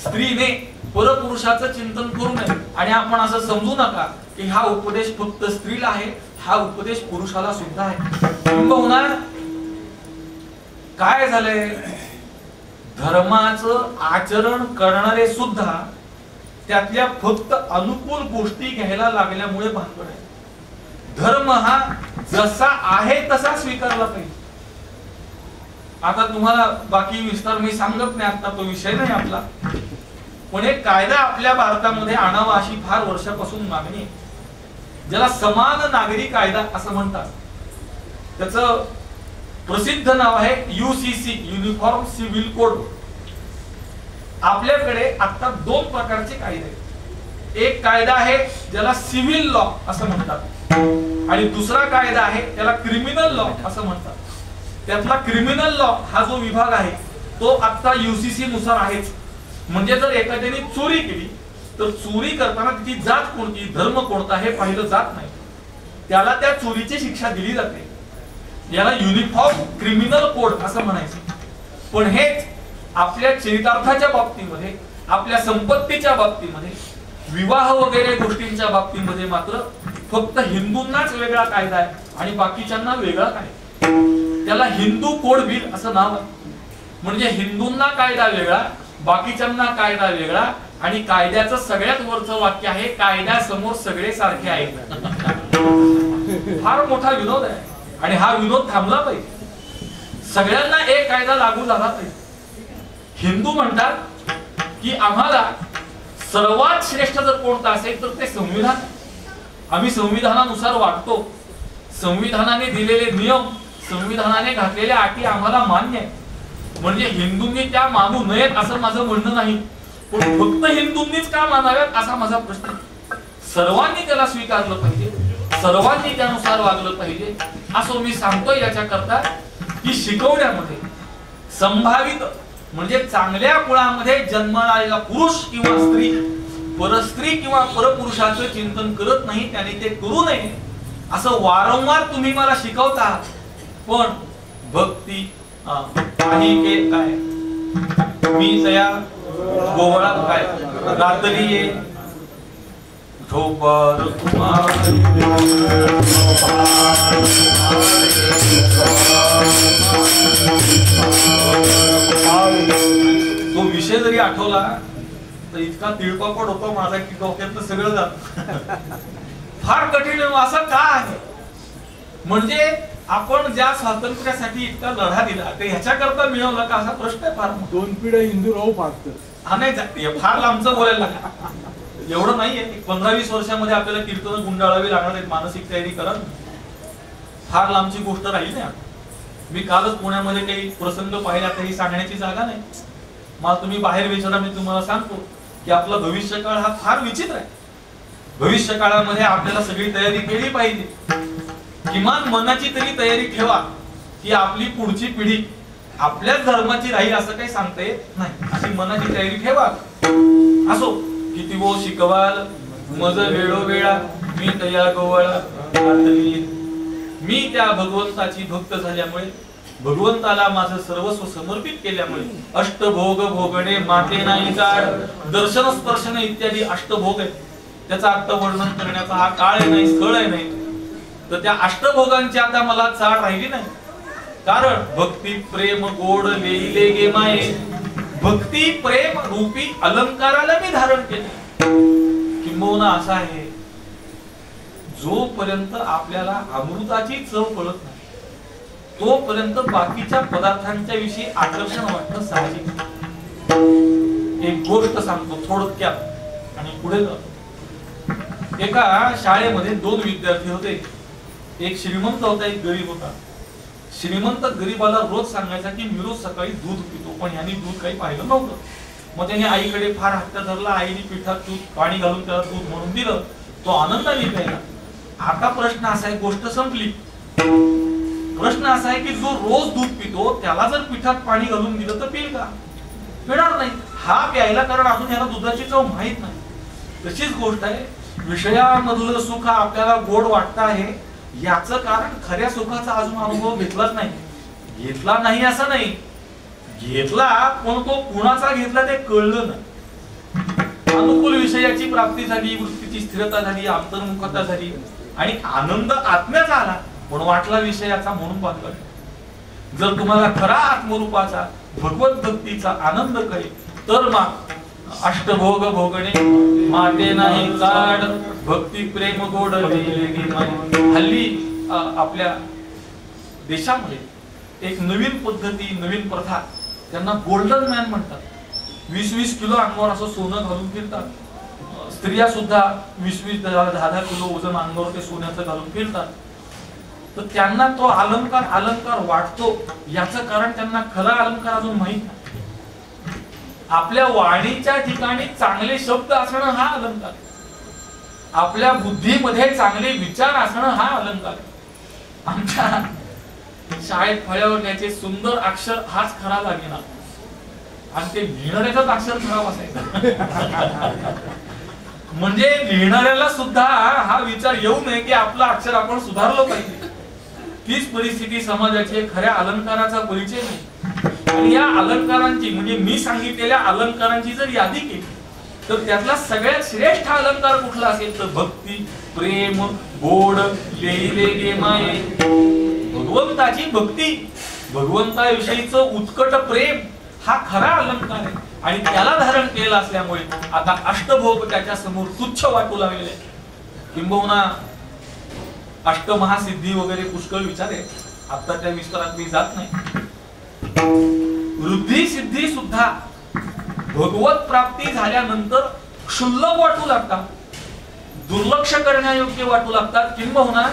स्त्रीने परपुरुषाचं चिंतन करू नये. आणि आपण असं समजू नका की हा उपदेश फक्त स्त्रीला आहे, हा उपदेश पुरुषाला सुद्धा आहे. किंबहुना काय झालंय, धर्माचं आचरण करणारे सुद्धा त्यातल्या फक्त अनुकूल गोष्टी घ्यायला लागल्यामुळे भानगड आहे. धर्म हा जसा आहे तसा स्वीकारला पाहिजे. आता तुम्हाला बाकी विस्तार मी सांगत नाही, आता तो विषय नाही आपला. पण एक कायदा आपल्या भारतामध्ये आणावा अशी फार वर्षापासून मागणी आहे, ज्याला समान नागरी कायदा असं म्हणतात. त्याचं प्रसिद्ध नाव आहे UCC, युनिफॉर्म सिव्हिल कोड. आपल्याकडे आता दोन प्रकारचे कायदे आहेत. एक कायदा आहे ज्याला सिव्हिल लॉ असं म्हणतात आणि दुसरा कायदा आहे त्याला क्रिमिनल लॉ असं म्हणतात. त्यातला क्रिमिनल लॉ हा जो विभाग आहे तो आता UCC नुसार आहेच. म्हणजे जर एखाद्याने चोरी केली तर चोरी करताना तिची जात कोणती, धर्म कोणता हे पाहिलं जात नाही, त्याला त्या चोरीची शिक्षा दिली जाते. याला युनिफॉर्म क्रिमिनल कोड असं म्हणायचं. पण हेच आपल्या चरितार्थाच्या बाबतीमध्ये, आपल्या संपत्तीच्या बाबतीमध्ये, विवाह वगैरे गोष्टींच्या बाबतीमध्ये मात्र फक्त हिंदूंनाच वेगळा कायदा आहे आणि बाकीच्यांना वेगळा कायदा. त्याला हिंदू कोड बिल असं नाव आहे. म्हणजे हिंदूंना कायदा वेगळा, बाकीच्यांना कायदा वेगळा. आणि कायद्याचं सगळ्यात वरचं वाक्य आहे कायद्यासमोर सगळे सारखे आहेत. फार मोठा विनोद आहे आणि हा विनोद थांबला पाहिजे. सगळ्यांना एक कायदा लागू झाला पाहिजे. हिंदू म्हणतात की आम्हाला सर्वात श्रेष्ठ जर कोणता असेल तर ते संविधान. आम्ही संविधानानुसार वागतो. संविधानाने दिलेले नियम, संविधानाने घातलेल्या अटी आम्हाला मान्य आहे. म्हणजे हिंदूंनी त्या मानू नयेत असं माझं म्हणणं नाही, पण फक्त हिंदूंनीच का मानाव्यात असा माझा प्रश्न. सर्वांनी त्याला स्वीकारलं पाहिजे, सर्वांनी त्यानुसार वागलं पाहिजे असं मी सांगतोय याच्याकरता की शिकवण्यामध्ये संभावित म्हणजे चांगल्या कुळामध्ये जन्माला आलेला पुरुष किंवा स्त्री परस्त्री किंवा परपुरुषाचं चिंतन करत नाही, त्याने ते करू नये असं वारंवार तुम्ही मला शिकवता. पण भक्ती काही के काय मी तया गोवळा काय रात्री ये झोपर तो विषय जरी आठवला तर इतका तिळपापड होतो माझा की डोक्यातलं सगळं जात. फार कठीण असं का आहे. म्हणजे आपण ज्या स्वातंत्र्यासाठी इतका लढा दिला ते ह्याच्याकरता मिळवला का असा प्रश्न आहे. फार 2 पिढ्या हिंदू राहू फारत हा नाही फार लांबचं बोलायला लागलं. एवढं नाहीये. 15-20 वर्षामध्ये आपल्याला कीर्तन गुंडाळावी लागणार आहेत. मानसिक तयारी करा. फार लांबची गोष्ट राहील नाही. मी कालच पुण्यामध्ये काही प्रसंग पाहिले, आता ही सांगण्याची जागा नाही. मला तुम्ही बाहेर विचारा, मी तुम्हाला सांगतो की आपला भविष्यकाळ हा फार विचित्र आहे. भविष्य काळामध्ये आपल्याला सगळी तयारी केली पाहिजे. किमान मनाची तरी तयारी ठेवा की आपली पुढची पिढी आपल्याच धर्माची राहील असं काही सांगता येत नाही. अशी मनाची तयारी ठेवा. असो किती वो शिकवाल मज वेळोवेळा मी तया गोवळा मी त्या भगवंताची भक्त झाल्यामुळे, भगवंताला माझं सर्वस्व समर्पित केल्यामुळे अष्टभोग भोगणे माते नाही जाड, दर्शन स्पर्शन इत्यादी अष्टभोग आहेत. त्याचा आता वर्णन करण्याचा हा काळ आहे नाही, स्थळ आहे नाही. तर त्या अष्टभोगांची आता मला चाड राहिली नाही. कारण भक्ती प्रेम गोड लेईले गे माये, भक्ती प्रेम रूपी अलंकाराला मी धारण केले. किंबहुना असा आहे, जोपर्यंत आपल्याला अमृताची चव कळत नाही तोपर्यंत बाकीच्या पदार्थांच्या विषयी आकर्षण वाटणं साहजिक. एक गोष्ट सांगतो थोडक्यात आणि पुढे जातो. एका शाळेमध्ये 2 विद्यार्थी होते. एक श्रीमंत होता, एक गरीब होता. श्रीमंत गरीबाला रोज सांगायचा की मी रोज सकाळी दूध पितो, पण यांनी दूध काही पाहिलं नव्हतं. मग त्याने आईकडे फार हट्ट धरला. आईने पिठात दूध पाणी घालून त्याला दूध म्हणून दिलं. तो आनंदाने प्यायला. आता प्रश्न असा आहे, गोष्ट संपली. प्रश्न असा आहे की जो रोज दूध पितो त्याला जर पिठात पाणी घालून दिलं तर पिईल का? पिणार नाही. हा प्यायला, कारण अजून याला दुधाची चव माहित नाही. तशीच गोष्ट आहे, विषयामधलं सुख आपल्याला गोड वाटतं आहे याचं कारण खऱ्या सुखाचा अजून अनुभव घेतलाच नाही. घेतला नाही असं नाही, घेतला पण तो कुणाचा घेतला ते कळलं नाही. अनुकूल विषयाची प्राप्ती झाली, वृत्तीची स्थिरता झाली, अंतर्मुखता झाली आणि आनंद आत्म्याचा आला, पण वाटला विषयाचा म्हणून पाहतो. जर तुम्हाला खरा आत्मरूपाचा भगवत भक्तीचा आनंद कळेल तर मग अष्टभोग भोगणे माते नाही काढ, भक्ती प्रेम गोड लेईले गे माये. हल्ली आपल्या देशामध्ये एक नवीन पद्धती, नवीन प्रथा, त्यांना गोल्डन मॅन म्हणतात. 20-20 किलो अंगावर असं सोनं घालून फिरतात. स्त्रिया सुद्धा 20-20, 10-10 किलो वजन अंगावर ते सोन्याचं घालून फिरतात. तर त्यांना तो अलंकार वाटतो. याचं कारण त्यांना खरा अलंकार अजून माहित नाही. आपल्या वाणीच्या ठिकाणी चांगले शब्द असणं हा अलंकार, आपल्या बुद्धीमध्ये चांगले विचार असणं हा अलंकार. आमच्या शाळेत फळ्यावर लिहायचे सुंदर अक्षर हाच खरा लागेना, आणि ते लिहिणाऱ्याचाच अक्षर खराब असायचं. म्हणजे लिहिणाऱ्याला सुद्धा हा विचार येऊ नये की आपलं अक्षर आपण सुधारलं पाहिजे. तीच परिस्थिती समाजाची. खऱ्या अलंकाराचा परिचय नाही. आणि या अलंकारांची, म्हणजे मी सांगितलेल्या अलंकारांची जर यादी केली तर त्यातला सगळ्यात श्रेष्ठ अलंकार कुठला असेल तर भक्ती प्रेम गोड लेईले गे माये. भगवंताची भक्ती, भगवंताविषयीचं उत्कट प्रेम हा खरा अलंकार आहे. आणि त्याला धारण केलेला असल्यामुळे आता अष्टभोग त्याच्या समोर तुच्छ वाटू लागलेले. किंबहुना अष्टमहासिद्धी वगैरे पुष्कळ विचार आहे, आता त्या विस्तारात मी जात नाही. वृद्धी सिद्धी सुद्धा भगवत प्राप्ती झाल्यानंतर क्षुल्लक वाटू लागतात, दुर्लक्ष करण्यायोग्य वाटू लागतात. किंबहुना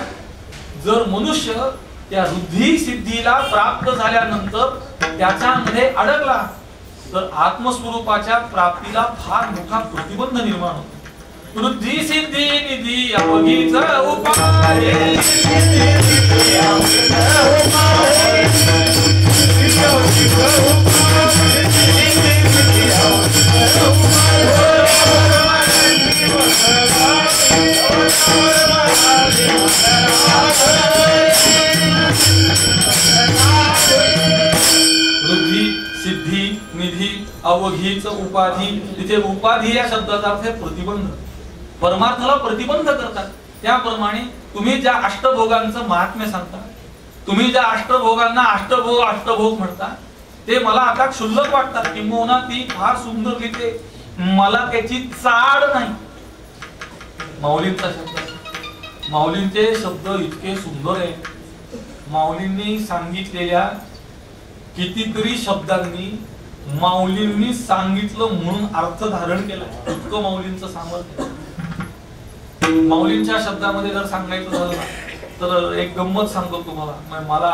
जर मनुष्य त्या वृद्धी सिद्धीला प्राप्त झाल्यानंतर त्याच्यामध्ये अडकला तर आत्मस्वरूपाच्या प्राप्तीला फार मोठा प्रतिबंध निर्माण होतो. वृद्धी सिद्धी निधी अवघीचा उपाय, सिद्धी निधी अवघीच उपाधी. तिथे उपाधी या शब्दाचा अर्थ आहे प्रतिबंध, परमार्थाला प्रतिबंध करतात. त्याप्रमाणे तुम्ही ज्या अष्टभोगांचं महात्म्य सांगता, तुम्ही ज्या अष्टभोगांना अष्टभोग म्हणता, ते मला आता क्षुल्लक वाटतात. किंबहुना ती फार सुंदर लिहिते, मला त्याची चाड नाही. माऊलींचा शब्द, माऊलींचे शब्द इतके सुंदर आहेत. माऊलींनी सांगितलेल्या कितीतरी शब्दांनी माऊलींनी सांगितलं म्हणून अर्थ धारण केला. इतकं माऊलींचं सामर्थ्य. माऊलींच्या शब्दामध्ये जर सांगायचं झालं तर एक गंमत सांगतो तुम्हाला. मला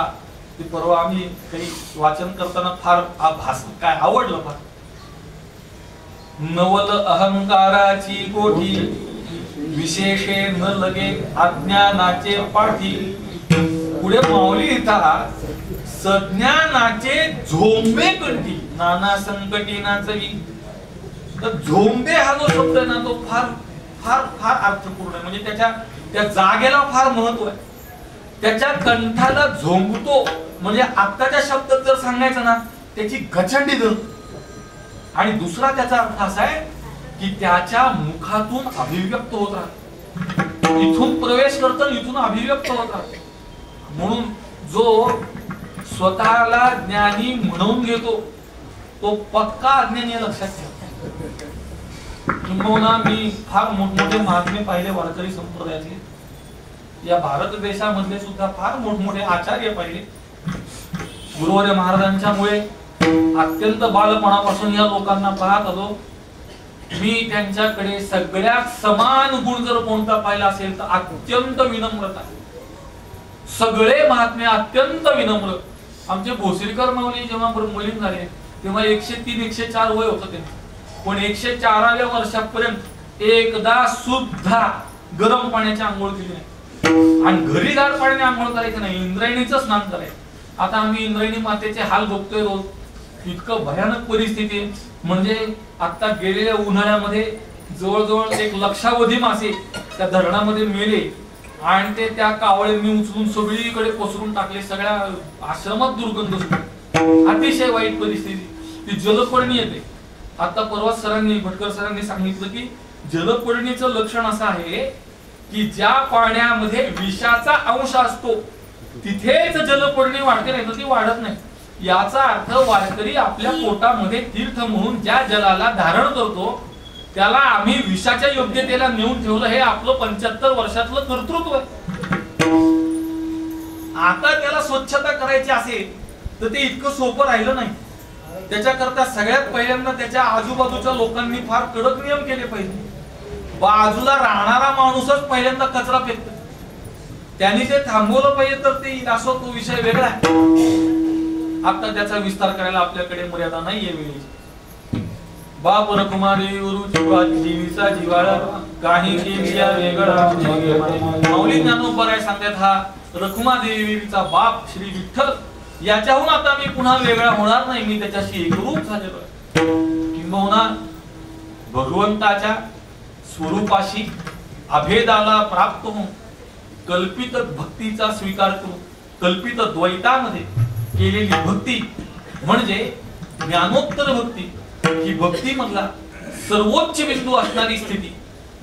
ती परवा आम्ही काही वाचन करताना फार काय आवडलं फार. नवल अहंकाराची कोठी विशेषे न लगे अज्ञानाचे पाठी. पुढे माऊली लिहितात सज्ञानाचे झोंबे कंठी नाना संकटी नाचवी. तर झोंबे हा जो शब्द आहे ना तो फार फार फार अर्थपूर्ण आहे. म्हणजे त्या जागेला फार महत्व आहे. त्याच्या कंठाला झोंबतो म्हणजे आत्ताच्या शब्दात जर सांगायचं ना त्याची गचंडी धर. आणि दुसरा त्याचा अर्थ असा आहे की त्याच्या मुखातून अभिव्यक्त होत राहत. इथून प्रवेश करतो इथून अभिव्यक्त होत राहत. म्हणून जो स्वतःला ज्ञानी म्हणून घेतो तो पक्का अज्ञानी लक्षात ठेवा. किंबहुना मी फार मोठमोठे महात्मे पाहिले वारकरी संप्रदायातले. या भारत देशामधले सुद्धा फार मोठमोठे आचार्य पाहिले. गुरुवर्य महाराजांच्यामुळे अत्यंत बालपणापासून या लोकांना पाहत आलो. मी त्यांच्याकडे सगळ्यात समान गुण जर कोणता पाहिला असेल तर अत्यंत विनम्रता. सगळे महात्मे अत्यंत विनम्र. आमचे भोसरीकर माऊली जेव्हा ब्रह्मलीन झाले तेव्हा 103-104 वय होतं त्यांचं. पण 104व्या वर्षापर्यंत एकदा सुद्धा गरम पाण्याची आंघोळ केली नाही. आणि घरी गार पाण्याने आंघोळ करायचं नाही, इंद्रायणीचं स्नान करायचं. आता आम्ही इंद्रायणी मातेचे हाल बघतोय रोज. इतकं भयानक परिस्थिती म्हणजे आता गेलेल्या उन्हाळ्यामध्ये जवळजवळ 1 लक्षावधी मासे त्या धरणामध्ये मेले. आणि ते त्या कावळ्यांनी उचलून सगळीकडे पसरून टाकले. सगळ्या आश्रमात दुर्गंध सुटला. अतिशय वाईट परिस्थिती. ती जलपर्णी येते. आता परवा सरांनी भटकर सरांनी सांगितलं की जलपर्णीचं लक्षण असं आहे की ज्या पाण्यामध्ये विषाचा अंश असतो तिथेच जलपर्णी वाढते, नाही तर ती वाढत नाही. याचा अर्थ वारकरी आपल्या पोटामध्ये तीर्थ म्हणून ज्या जलाला धारण करतो त्याला आम्ही विषाच्या योग्यतेला नेऊन ठेवलं. हे आपलं 75 वर्षातलं कर्तृत्व आहे. आता त्याला स्वच्छता करायची असेल तर ते इतकं सोपं राहिलं नाही. त्याच्याकरता सगळ्यात पहिल्यांदा त्याच्या आजूबाजूच्या लोकांनी फार कडक नियम केले पाहिजे. बाजूला राहणारा माणूसच पहिल्यांदा कचरा फेकतो. त्यांनी ते थांबवलं पाहिजे तर ते असो तो विषय वेगळा आहे. आता त्याचा विस्तार करायला आपल्याकडे मर्यादा नाहीये वेळेची. बाप रखुमारी जीवीचा जिवाळा काही केलिया वेगळा. माऊली ज्ञानोबराय सांगतात हा रखुमादेवीचा बाप श्री विठ्ठल याच्याहून आता मी पुन्हा वेगळा होणार नाही. मी त्याच्याशी एकरूप झालेलो आहे. किंबहुना भगवंताच्या स्वरूपाशी अभेदाला प्राप्त होऊन कल्पित भक्तीचा स्वीकार करून कल्पित द्वैतामध्ये केलेली भक्ती म्हणजे ज्ञानोत्तर भक्ती. ही भक्ती मधला सर्वोच्च बिंदू असणारी स्थिती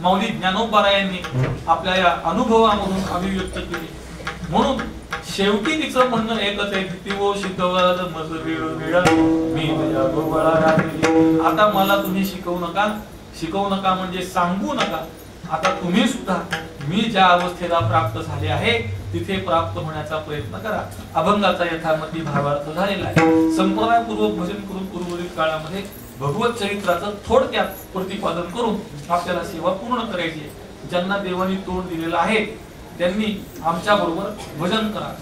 माऊली ज्ञानोबरायांनी आपल्या या अनुभवामधून अभिव्यक्त केली. म्हणून शेवटी तिचं म्हणणं एकच आहे की ती वो शिकवला मज वेळ मी तुझ्या गोबळा राहिली. आता मला तुम्ही शिकवू नका म्हणजे सांगू नका. आता तुम्ही सुद्धा मी ज्या अवस्थेला प्राप्त झाले आहे तिथे प्राप्त होण्याचा प्रयत्न करा. अभंगाचा यथामती भावार्थ झालेला आहे. संप्रदायपूर्वक भजन करून उर्वरित काळामध्ये भगवत चरित्राचं थोडक्यात प्रतिपादन करून आपल्याला सेवा पूर्ण करायची आहे. ज्यांना देवानी तोंड दिलेलं आहे त्यांनी आमच्या बरोबर भजन करा.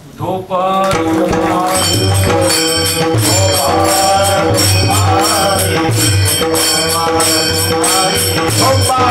Opa!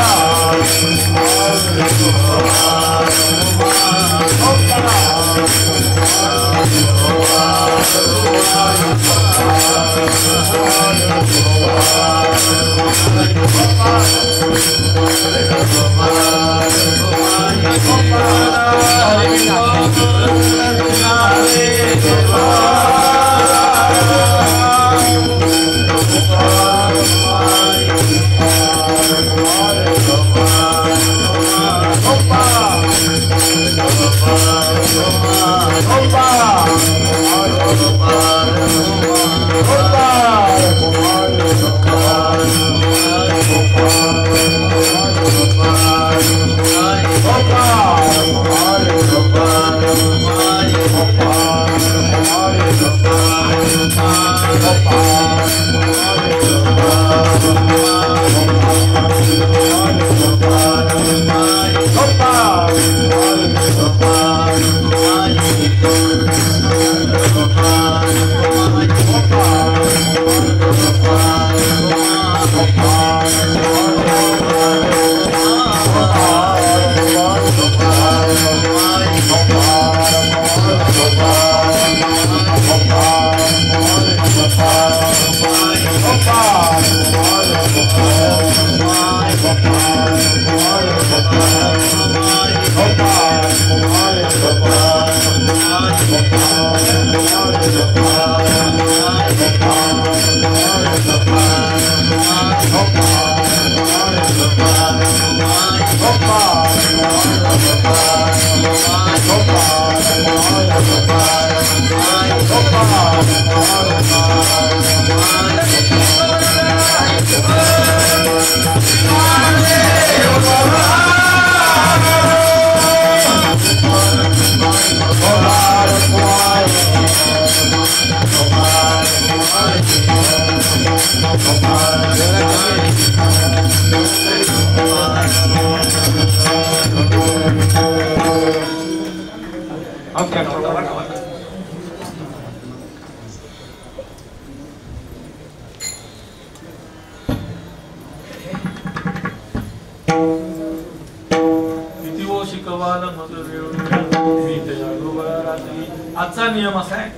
आजचा नियम असा आहे,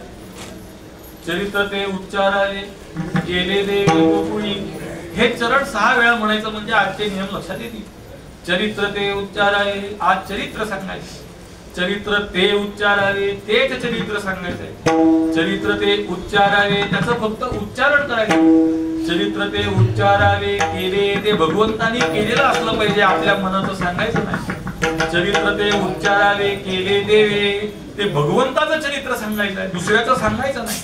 चरित्र ते उच्चाराले गेले देव गोकुळी, हे चरण 6 वेळा म्हणायचं म्हणजे आजचे नियम लक्षात येतील. चरित्र ते उच्चाराले, आज चरित्र सांगायचं. चरित्र ते उच्चाराले, तेच चरित्र सांगायचंय. चरित्र ते उच्चाराले, त्याचं फक्त उच्चारण करायचं. चरित्र ते उच्चाराले केले, ते भगवंतानी केलेलं असलं पाहिजे, आपल्या मनाचं सांगायचं नाही. चरित्र ते उच्चाराले केले देवे, ते भगवंताचं चरित्र सांगायचं आहे, दुसऱ्याचं सांगायचं नाही.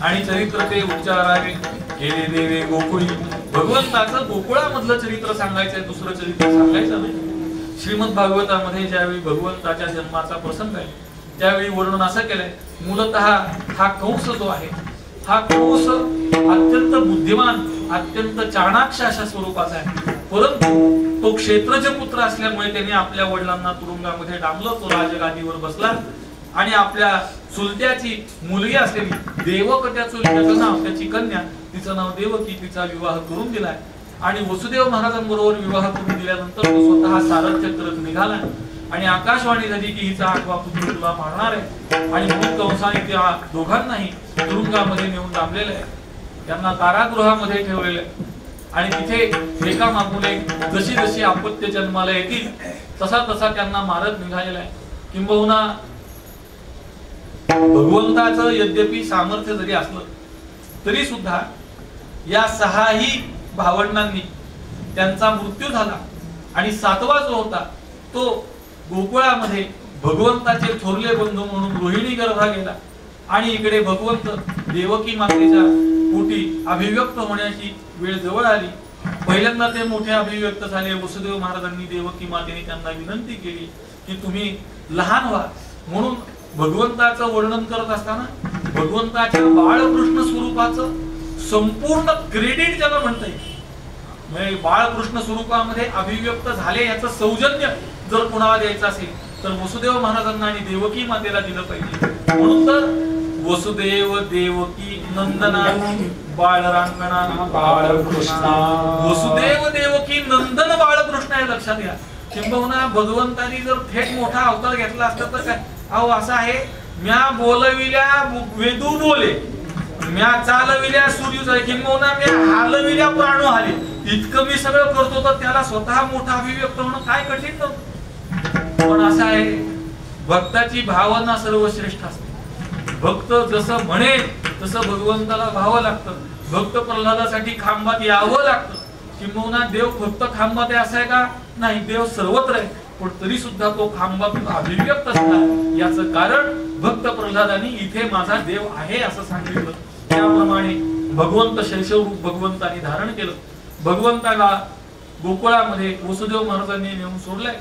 आणि चरित्र ते उच्चाराले केले देवे गोकुळी, भगवंताचं गोकुळामधलं चरित्र सांगायचंय, दुसरं चरित्र सांगायचं नाही. श्रीमद भागवतामध्ये ज्यावेळी भगवंताच्या जन्माचा प्रसंग आहे त्यावेळी वर्णन असं केलंय, मूलतः हा कंस जो आहे, हा कंस अत्यंत बुद्धिमान, अत्यंत चाणाक्ष अशा स्वरूपाचा आहे. परंतु तो क्षेत्रज पुत्र असल्यामुळे त्याने आपल्या वडिलांना तुरुंगामध्ये डांबलं, तो राजगादीवर बसला आणि आपल्या चुलत्याची मुलगी असलेली देवक, त्या चुलत्याचं नाव, त्याची कन्या, तिचं नाव देवकी, तिचा विवाह करून दिलाय. आणि वसुदेव महाराजांबरोबर विवाह करून दिल्यानंतर तो स्वतः सारथ्य करत निघाला आणि आकाशवाणी झाली की हिचा 8वा पुत्र तुला मारणार आहे. आणि म्हणून कंसाने त्या दोघांनाही तुरुंगामध्ये नेऊन डांबलेलं आहे, त्यांना कारागृहामध्ये ठेवलेलं आहे. आणि तिथे एका मागून एक जशी जशी आपत्य जन्माला येतील तसा तसा त्यांना मारत निघालेला आहे. किंबहुना भगवंताचं यद्यपि सामर्थ्य जरी असलं तरी सुद्धा या 6ही भावंडांनी त्यांचा मृत्यू झाला. आणि 7वा जो होता तो गोकुळामध्ये भगवंताचे थोरले बंधू म्हणून रोहिणी गर्भा गेला. आणि इकडे भगवंत देवकी मातेच्या पोटी अभिव्यक्त होण्याची वेळ जवळ आली. पहिल्यांदा ते मोठे अभिव्यक्त झाले. वसुदेव महाराजांनी देवकी मातेने त्यांना विनंती केली की तुम्ही लहान व्हा. म्हणून भगवंताचं वर्णन करत असताना भगवंताच्या बाळकृष्ण स्वरूपाचं संपूर्ण क्रेडिट ज्याला म्हणता येईल, म्हणजे बाळकृष्ण स्वरूपामध्ये अभिव्यक्त झाले याचं सौजन्य जर कोणाला द्यायचं असेल तर वसुदेव महाराजांना आणि देवकी मातेला दिलं पाहिजे. म्हणून तर वसुदेव देवकी नंदना बाळरांगणा बाळकृष्णा, वसुदेव देवकी नंदन बाळकृष्ण हे लक्षात घ्या. किंबहुना भगवंतानी जर थेट मोठा अवतार घेतला असता तर काय, अहो असं आहे, म्या बोलविल्या वेदू बोले, म्या चालविल्या सूर्य, किंबहुना म्या हालविल्या प्राणो हाले, इतकं मी सगळं करतो तर त्याला स्वतः मोठा अभिव्यक्त होणं काय कठीण नव्हतं. पण असं आहे, भक्ताची भावना सर्वश्रेष्ठ असते. भक्त जसं म्हणेल तसं भगवंताला भावं लागतं. भक्त प्रल्हादासाठी खांबात यावं लागतं. किंबहुना देव फक्त खांबात आहे असं आहे का, नाही, देव सर्वत्र आहे. पण तरी सुद्धा तो खांबातून अभिव्यक्त असला याचं कारण भक्त प्रल्हादानी इथे माझा देव आहे असं सांगितलं. त्याप्रमाणे भगवंत शैशवरूप भगवंताने धारण केलं. भगवंताला गोकुळामध्ये वसुदेव महाराजांनी नेऊन सोडलाय.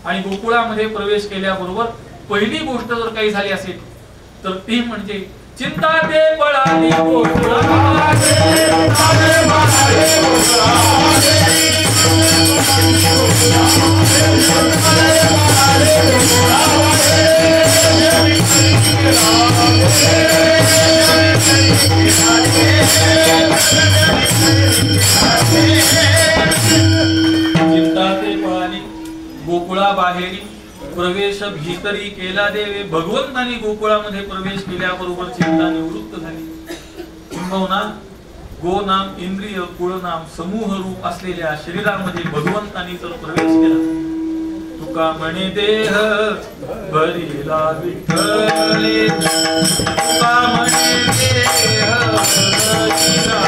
आणि गोकुळामध्ये प्रवेश केल्याबरोबर पहिली गोष्ट जर काही झाली असेल तर ती म्हणजे चिंता ते पळाली गोकुळा बाहेरी प्रवेश भीतरी केला देवे. भगवंतानी गोकुळामध्ये प्रवेश केल्याबरोबर चिंता निवृत्त झाली. किंबहुना गो नाम इंद्रिय कुळ नाम समूह रूप असलेल्या शरीरामध्ये भगवंतानी जर प्रवेश केला, तुका म्हणे देह भरिला विठ्ठले तुका म्हणे देह भरिला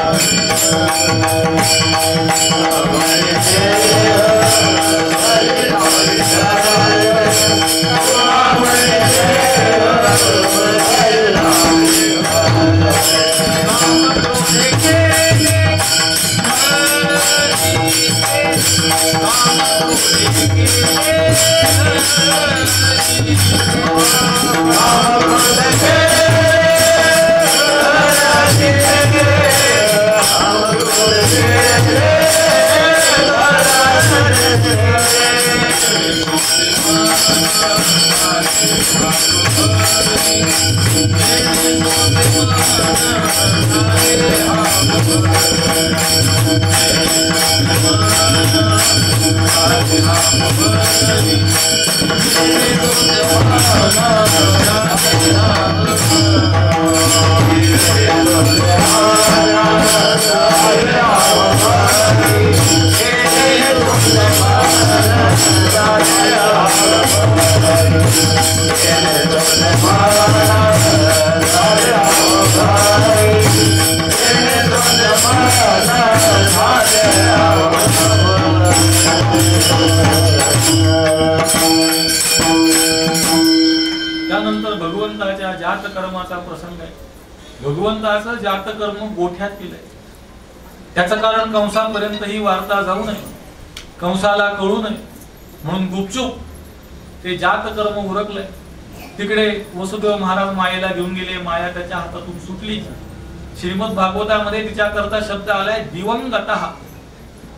त्यानंतर भगवंताच्या जात कर्माचा प्रसंग आहे. भगवंताचं जात कर्म गोठ्यात केलंय. त्याचं कारण कंसापर्यंत ही वार्ता जाऊ नये, कंसाला कळू नये म्हणून गुपचूप ते जात कर्म उरकलंय. तिकडे वसुदेव महाराज मायेला घेऊन गेले. माया त्याच्या हातातून सुटली. श्रीमद भागवतामध्ये तिच्याकरता शब्द आलाय दिवंगतः.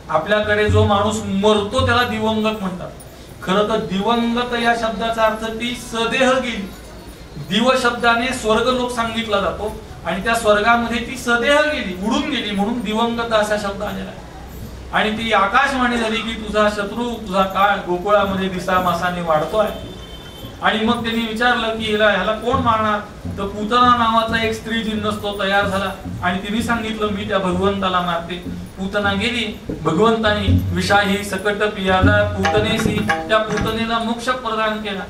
आपल्याकडे जो माणूस मरतो त्याला दिवंगत म्हणतात. खरं तर दिवंगत या शब्दाचा अर्थ ती सदेह गेली. दिव शब्दाने स्वर्ग लोक सांगितला जातो आणि त्या स्वर्गामध्ये ती सदेह गेली, उडून गेली, म्हणून दिवंगत असा शब्द आलेला आहे. आणि ती आकाशवाणी झाली की तुझा शत्रू, तुझा काळ गोकुळामध्ये दिसा मासाने वाढतोय. आणि मग त्यांनी विचारलं की ह्याला कोण मारणार, तर पूतना नावाचा एक स्त्री जिन्नस तो तयार झाला आणि तिने सांगितलं मी त्या भगवंताला मारते. पूतना गेली. भगवंताने विषाही सकट पियाला पूतनेसी, त्या पूतनेला मोक्ष प्रदान केला.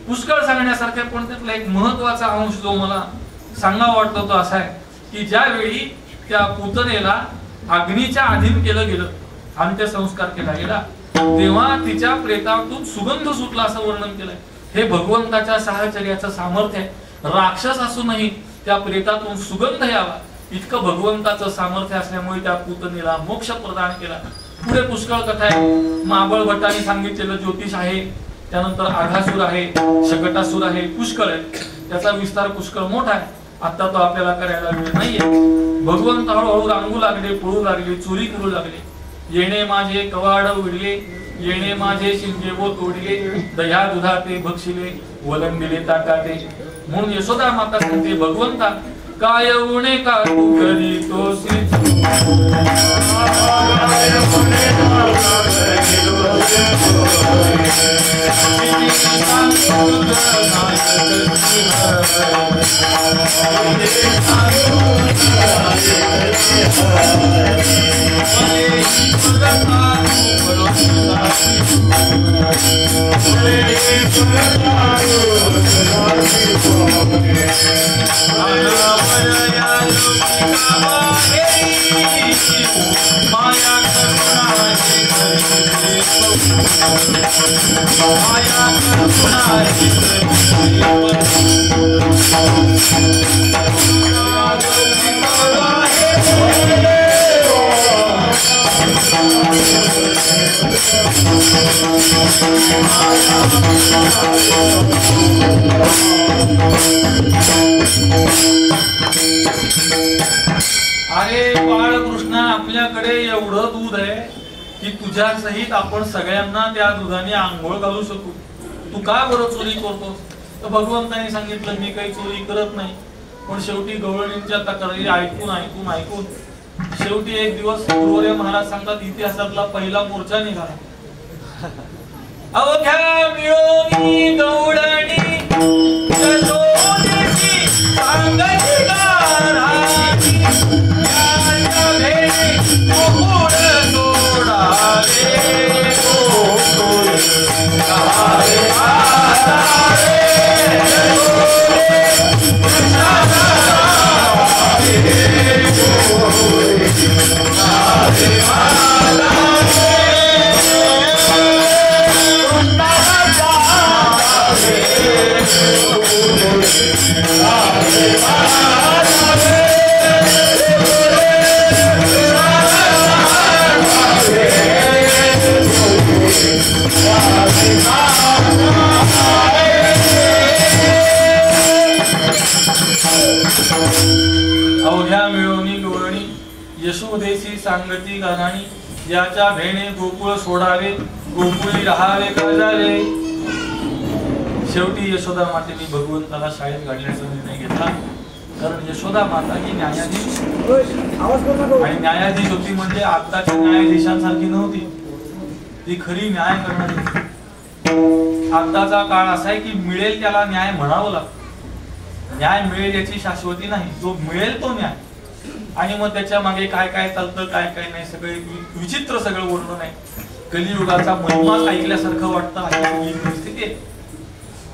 पुष्कळ सांगण्यासारख्या, पण त्यातला एक महत्वाचा अंश जो मला सांगावा वाटतो तो असा आहे की ज्यावेळी त्या पूतनेला अग्नीच्या अधीन केलं गेलं, अंत्यसंस्कार केला गेला, तेव्हा तिच्या प्रेतातून सुगंध सुटला असं वर्णन केलंय. हे भगवंताच्या साहचर्याचं सामर्थ्य आहे. राक्षस असूनही त्या प्रेतातून सुगंध यावा इतकं भगवंताचं सामर्थ्य असल्यामुळे त्या पूतनेला मोक्ष प्रदान केला. पुढे पुष्कळ कथा आहे. महाबळ भट्टाने सांगितलेलं ज्योतिष आहे, त्यानंतर आघासूर आहे, शकटासूर आहे, पुष्कळ आहे. त्याचा विस्तार पुष्कळ मोठा आहे. आता तो आपल्याला करायला वेळ नाहीये. भगवंत हळूहळू रांगू लागले, पळू लागले, चोरी करू लागले. येणे माझे कवाड उडले, येणे माझे शिंगे वो तोडले, दह्या दुधा ते भक्षिले, वलंबिले ताकाते. म्हणून यशोदा माता सांगते भगवंता काय उणे का तू करीतोसी, माया अरे बाळकृष्ण, आपल्याकडे एवढं दूध आहे की तुझ्या सहित आपण सगळ्यांना त्या दुधाने आंघोळ घालू शकू. तू का बरं चोरी करतोस? तर भगवंताने सांगितलं मी काही चोरी करत नाही. पण शेवटी गवळणींच्या तक्रारी ऐकून ऐकून ऐकून शेवटी एक दिवस गुरुवर्य महाराज सांगतात इतिहासातला पहिला मोर्चा निघाला. अवघ्या मिळोनी गवळणी यशोदेची सांगायची गाराची, याच्या भेटी मोहोळ सोडावे गोकुळ अवघ्या मिळवणी गवळणी यशोदेशी सांगती गाणी याच्या भेणे गोकुळ सोडावे गोकुळी राहावे काजावे. शेवटी यशोदा मातेने भगवंताला शाळेत घालण्याचा निर्णय घेतला. कारण यशोदा माता ही न्यायाधीश आणि न्यायाधीश होती म्हणजे आताच्या न्यायाधीशांसारखी नव्हती. ती खरी न्याय करणारी. आताचा काळ असा आहे की मिळेल त्याला न्याय म्हणावं लागतं. न्याय मिळेल याची शाश्वती नाही. जो मिळेल तो न्याय. आणि मग त्याच्या मागे काय काय चालतं काय काय नाही सगळे विचित्र सगळं वर्णन आहे. कलियुगाचा महिमा ऐकल्यासारखं वाटतं अशी सगळी परिस्थिती आहे.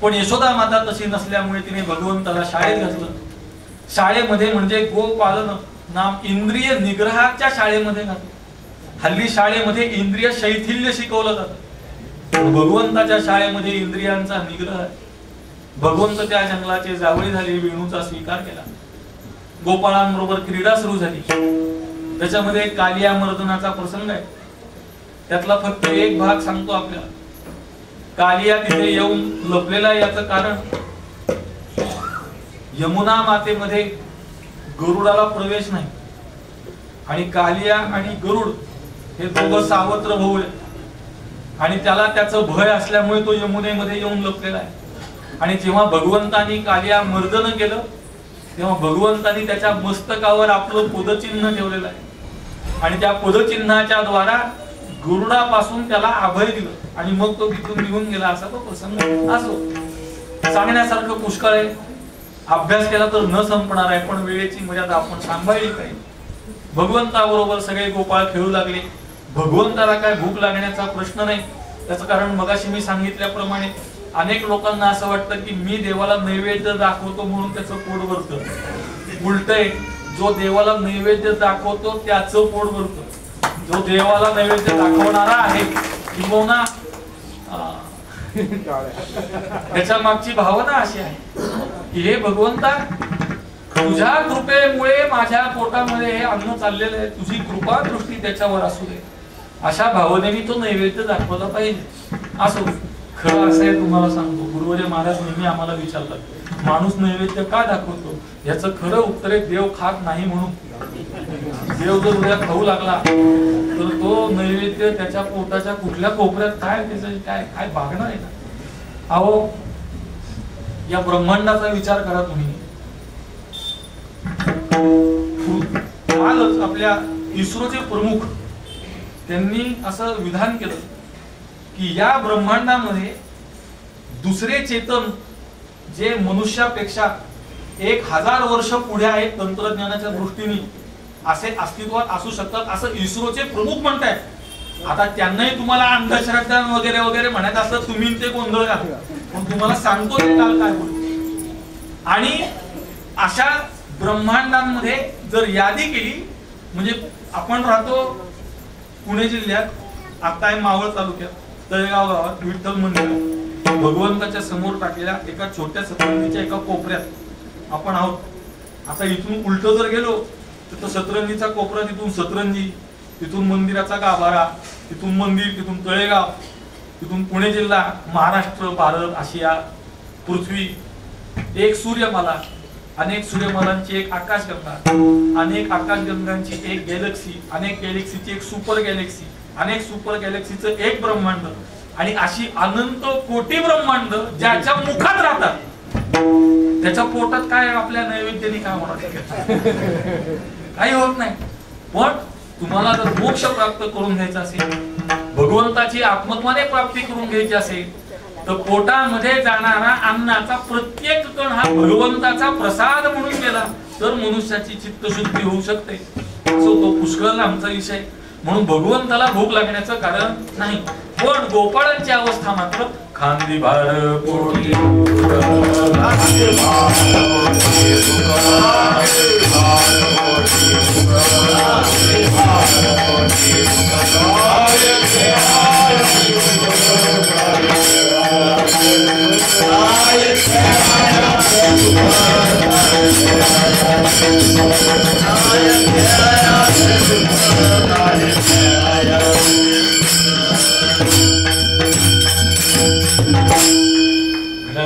पण यशोदा माता तशी नसल्यामुळे तिने भगवंताला शाळेत घातलं. शाळेमध्ये म्हणजे गोपालन नाम इंद्रिय निग्रहाच्या शाळेमध्ये घातलं. हल्ली शाळेमध्ये इंद्रिय शैथिल्य शिकवलं जातं. भगवंताच्या शाळेमध्ये इंद्रियांचा निग्रह आहे. भगवंत त्या जंगलाचे जावळी झाले. वेणूचा स्वीकार केला. गोपाळांबरोबर क्रीडा सुरू झाली. त्याच्यामध्ये कालिया मर्दनाचा प्रसंग आहे. त्यातला फक्त एक भाग सांगतो आपल्याला. कालिया तिथे येऊन लपलेला याचं कारण यमुना मातेमध्ये गरुडाला प्रवेश नाही. आणि कालिया आणि गरुड हे दोघं सावत्र भाऊ आहेत. आणि त्याला त्याचं भय असल्यामुळे तो यमुनेमध्ये येऊन लपलेला आहे. आणि जेव्हा भगवंतानी कालिया मर्दन केलं तेव्हा भगवंतानी त्याच्या मस्तकावर आपलं पदचिन्ह ठेवलेलं आहे. आणि त्या पदचिन्हाच्या द्वारा गरुडापासून त्याला अभय दिलं. आणि मग तो तिथून निघून गेला. असा तो प्रसंग असो. सांगण्यासारखं पुष्कळ आहे. अभ्यास केला तर न संपणार आहे. पण वेळेची मर्यादा आपण सांभाळली पाहिजे. भगवंताबरोबर सगळे गोपाळ खेळू लागले. भगवंताला काय भूक लागण्याचा प्रश्न नाही. त्याचं कारण मगाशी मी सांगितल्याप्रमाणे अनेक लोकांना असं वाटतं की मी देवाला नैवेद्य दाखवतो म्हणून त्याचं पोट भरतं. उलटय, जो देवाला नैवेद्य दाखवतो त्याचं पोट भरतं. जो देवाला नैवेद्य दाखवणारा आहे किंवा त्याच्या मागची भावना अशी आहे की हे भगवंता तुझ्या कृपेमुळे माझ्या पोटामध्ये हे अन्न चाललेलं आहे. तुझी कृपा दृष्टी त्याच्यावर असू दे. अशा भावनेने तो नैवेद्य दाखवला पाहिजे. असो. खरं असं आहे तुम्हाला सांगतो. गुरुवर्य महाराज नेहमी आम्हाला विचारतात माणूस नैवेद्य का दाखवतो. याचं खरं उत्तर आहे देव खात नाही म्हणून. देव जर उद्या खाऊ लागला तर तो नैवेद्य त्याच्या पोटाच्या कुठल्या कोपऱ्यात काय त्याचं काय काय भागणार आहे ना. अहो या ब्रह्मांडाचा विचार करा तुम्ही. कालच आपल्या इस्रोचे प्रमुख त्यांनी असं विधान केलं की या ब्रह्मांडामध्ये दुसरे चेतन जे मनुष्यापेक्षा 1000 वर्ष पुढे आहेत तंत्रज्ञानाच्या दृष्टीने असे अस्तित्वात असू शकतात असं इस्रोचे प्रमुख म्हणतायत. आता त्यांनाही तुम्हाला अंधश्रद्धा वगैरे वगैरे म्हणायचं असतं तुम्ही ते गोंधळ घाला. पण तुम्हाला सांगतो ते काल काय बोल. आणि अशा ब्रह्मांडांमध्ये जर यादी केली म्हणजे आपण राहतो पुणे जिल्ह्यात. आता आहे मावळ तालुक्यात तळेगाव गावात विठ्ठल मंदिर भगवंताच्या समोर टाकलेल्या एका छोट्या सतरंजीच्या एका कोपऱ्यात आपण आहोत. आता इथून उलट जर गेलो तर सतरंजीचा कोपरा, तिथून सतरंजी, तिथून मंदिराचा गाभारा, तिथून मंदिर, तिथून तळेगाव, तिथून पुणे जिल्हा, महाराष्ट्र, भारत, आशिया, पृथ्वी, एक सूर्यमाला, अनेक सूर्यमालांची एक आकाशगंगा, अनेक आकाशगंगांची एक गॅलेक्सी, अनेक गॅलेक्सीची एक सुपर गॅलेक्सी, अनेक सुपर गॅलेक्सीचं एक ब्रह्मांड आणि अशी अनंत कोटी ब्रह्मांड ज्याच्या मुखात राहतात. त्याच्या पोटात काय आपल्या नैवेद्याने काय होणार काही होत नाही. पण तुम्हाला जर मोक्ष प्राप्त करून घ्यायचा असेल, भगवंताची आत्मत्वाने प्राप्ती करून घ्यायची असेल तर पोटामध्ये जाणारा अन्नाचा प्रत्येक कण हा भगवंताचा प्रसाद म्हणून गेला तर मनुष्याची चित्तशुद्धी होऊ शकते. सो तो पुष्कळ आमचा विषय. म्हणून भगवंताला भूक लागण्याचं कारण नाही. पण गोपाळांची अवस्था मात्र खांदी भार पोटी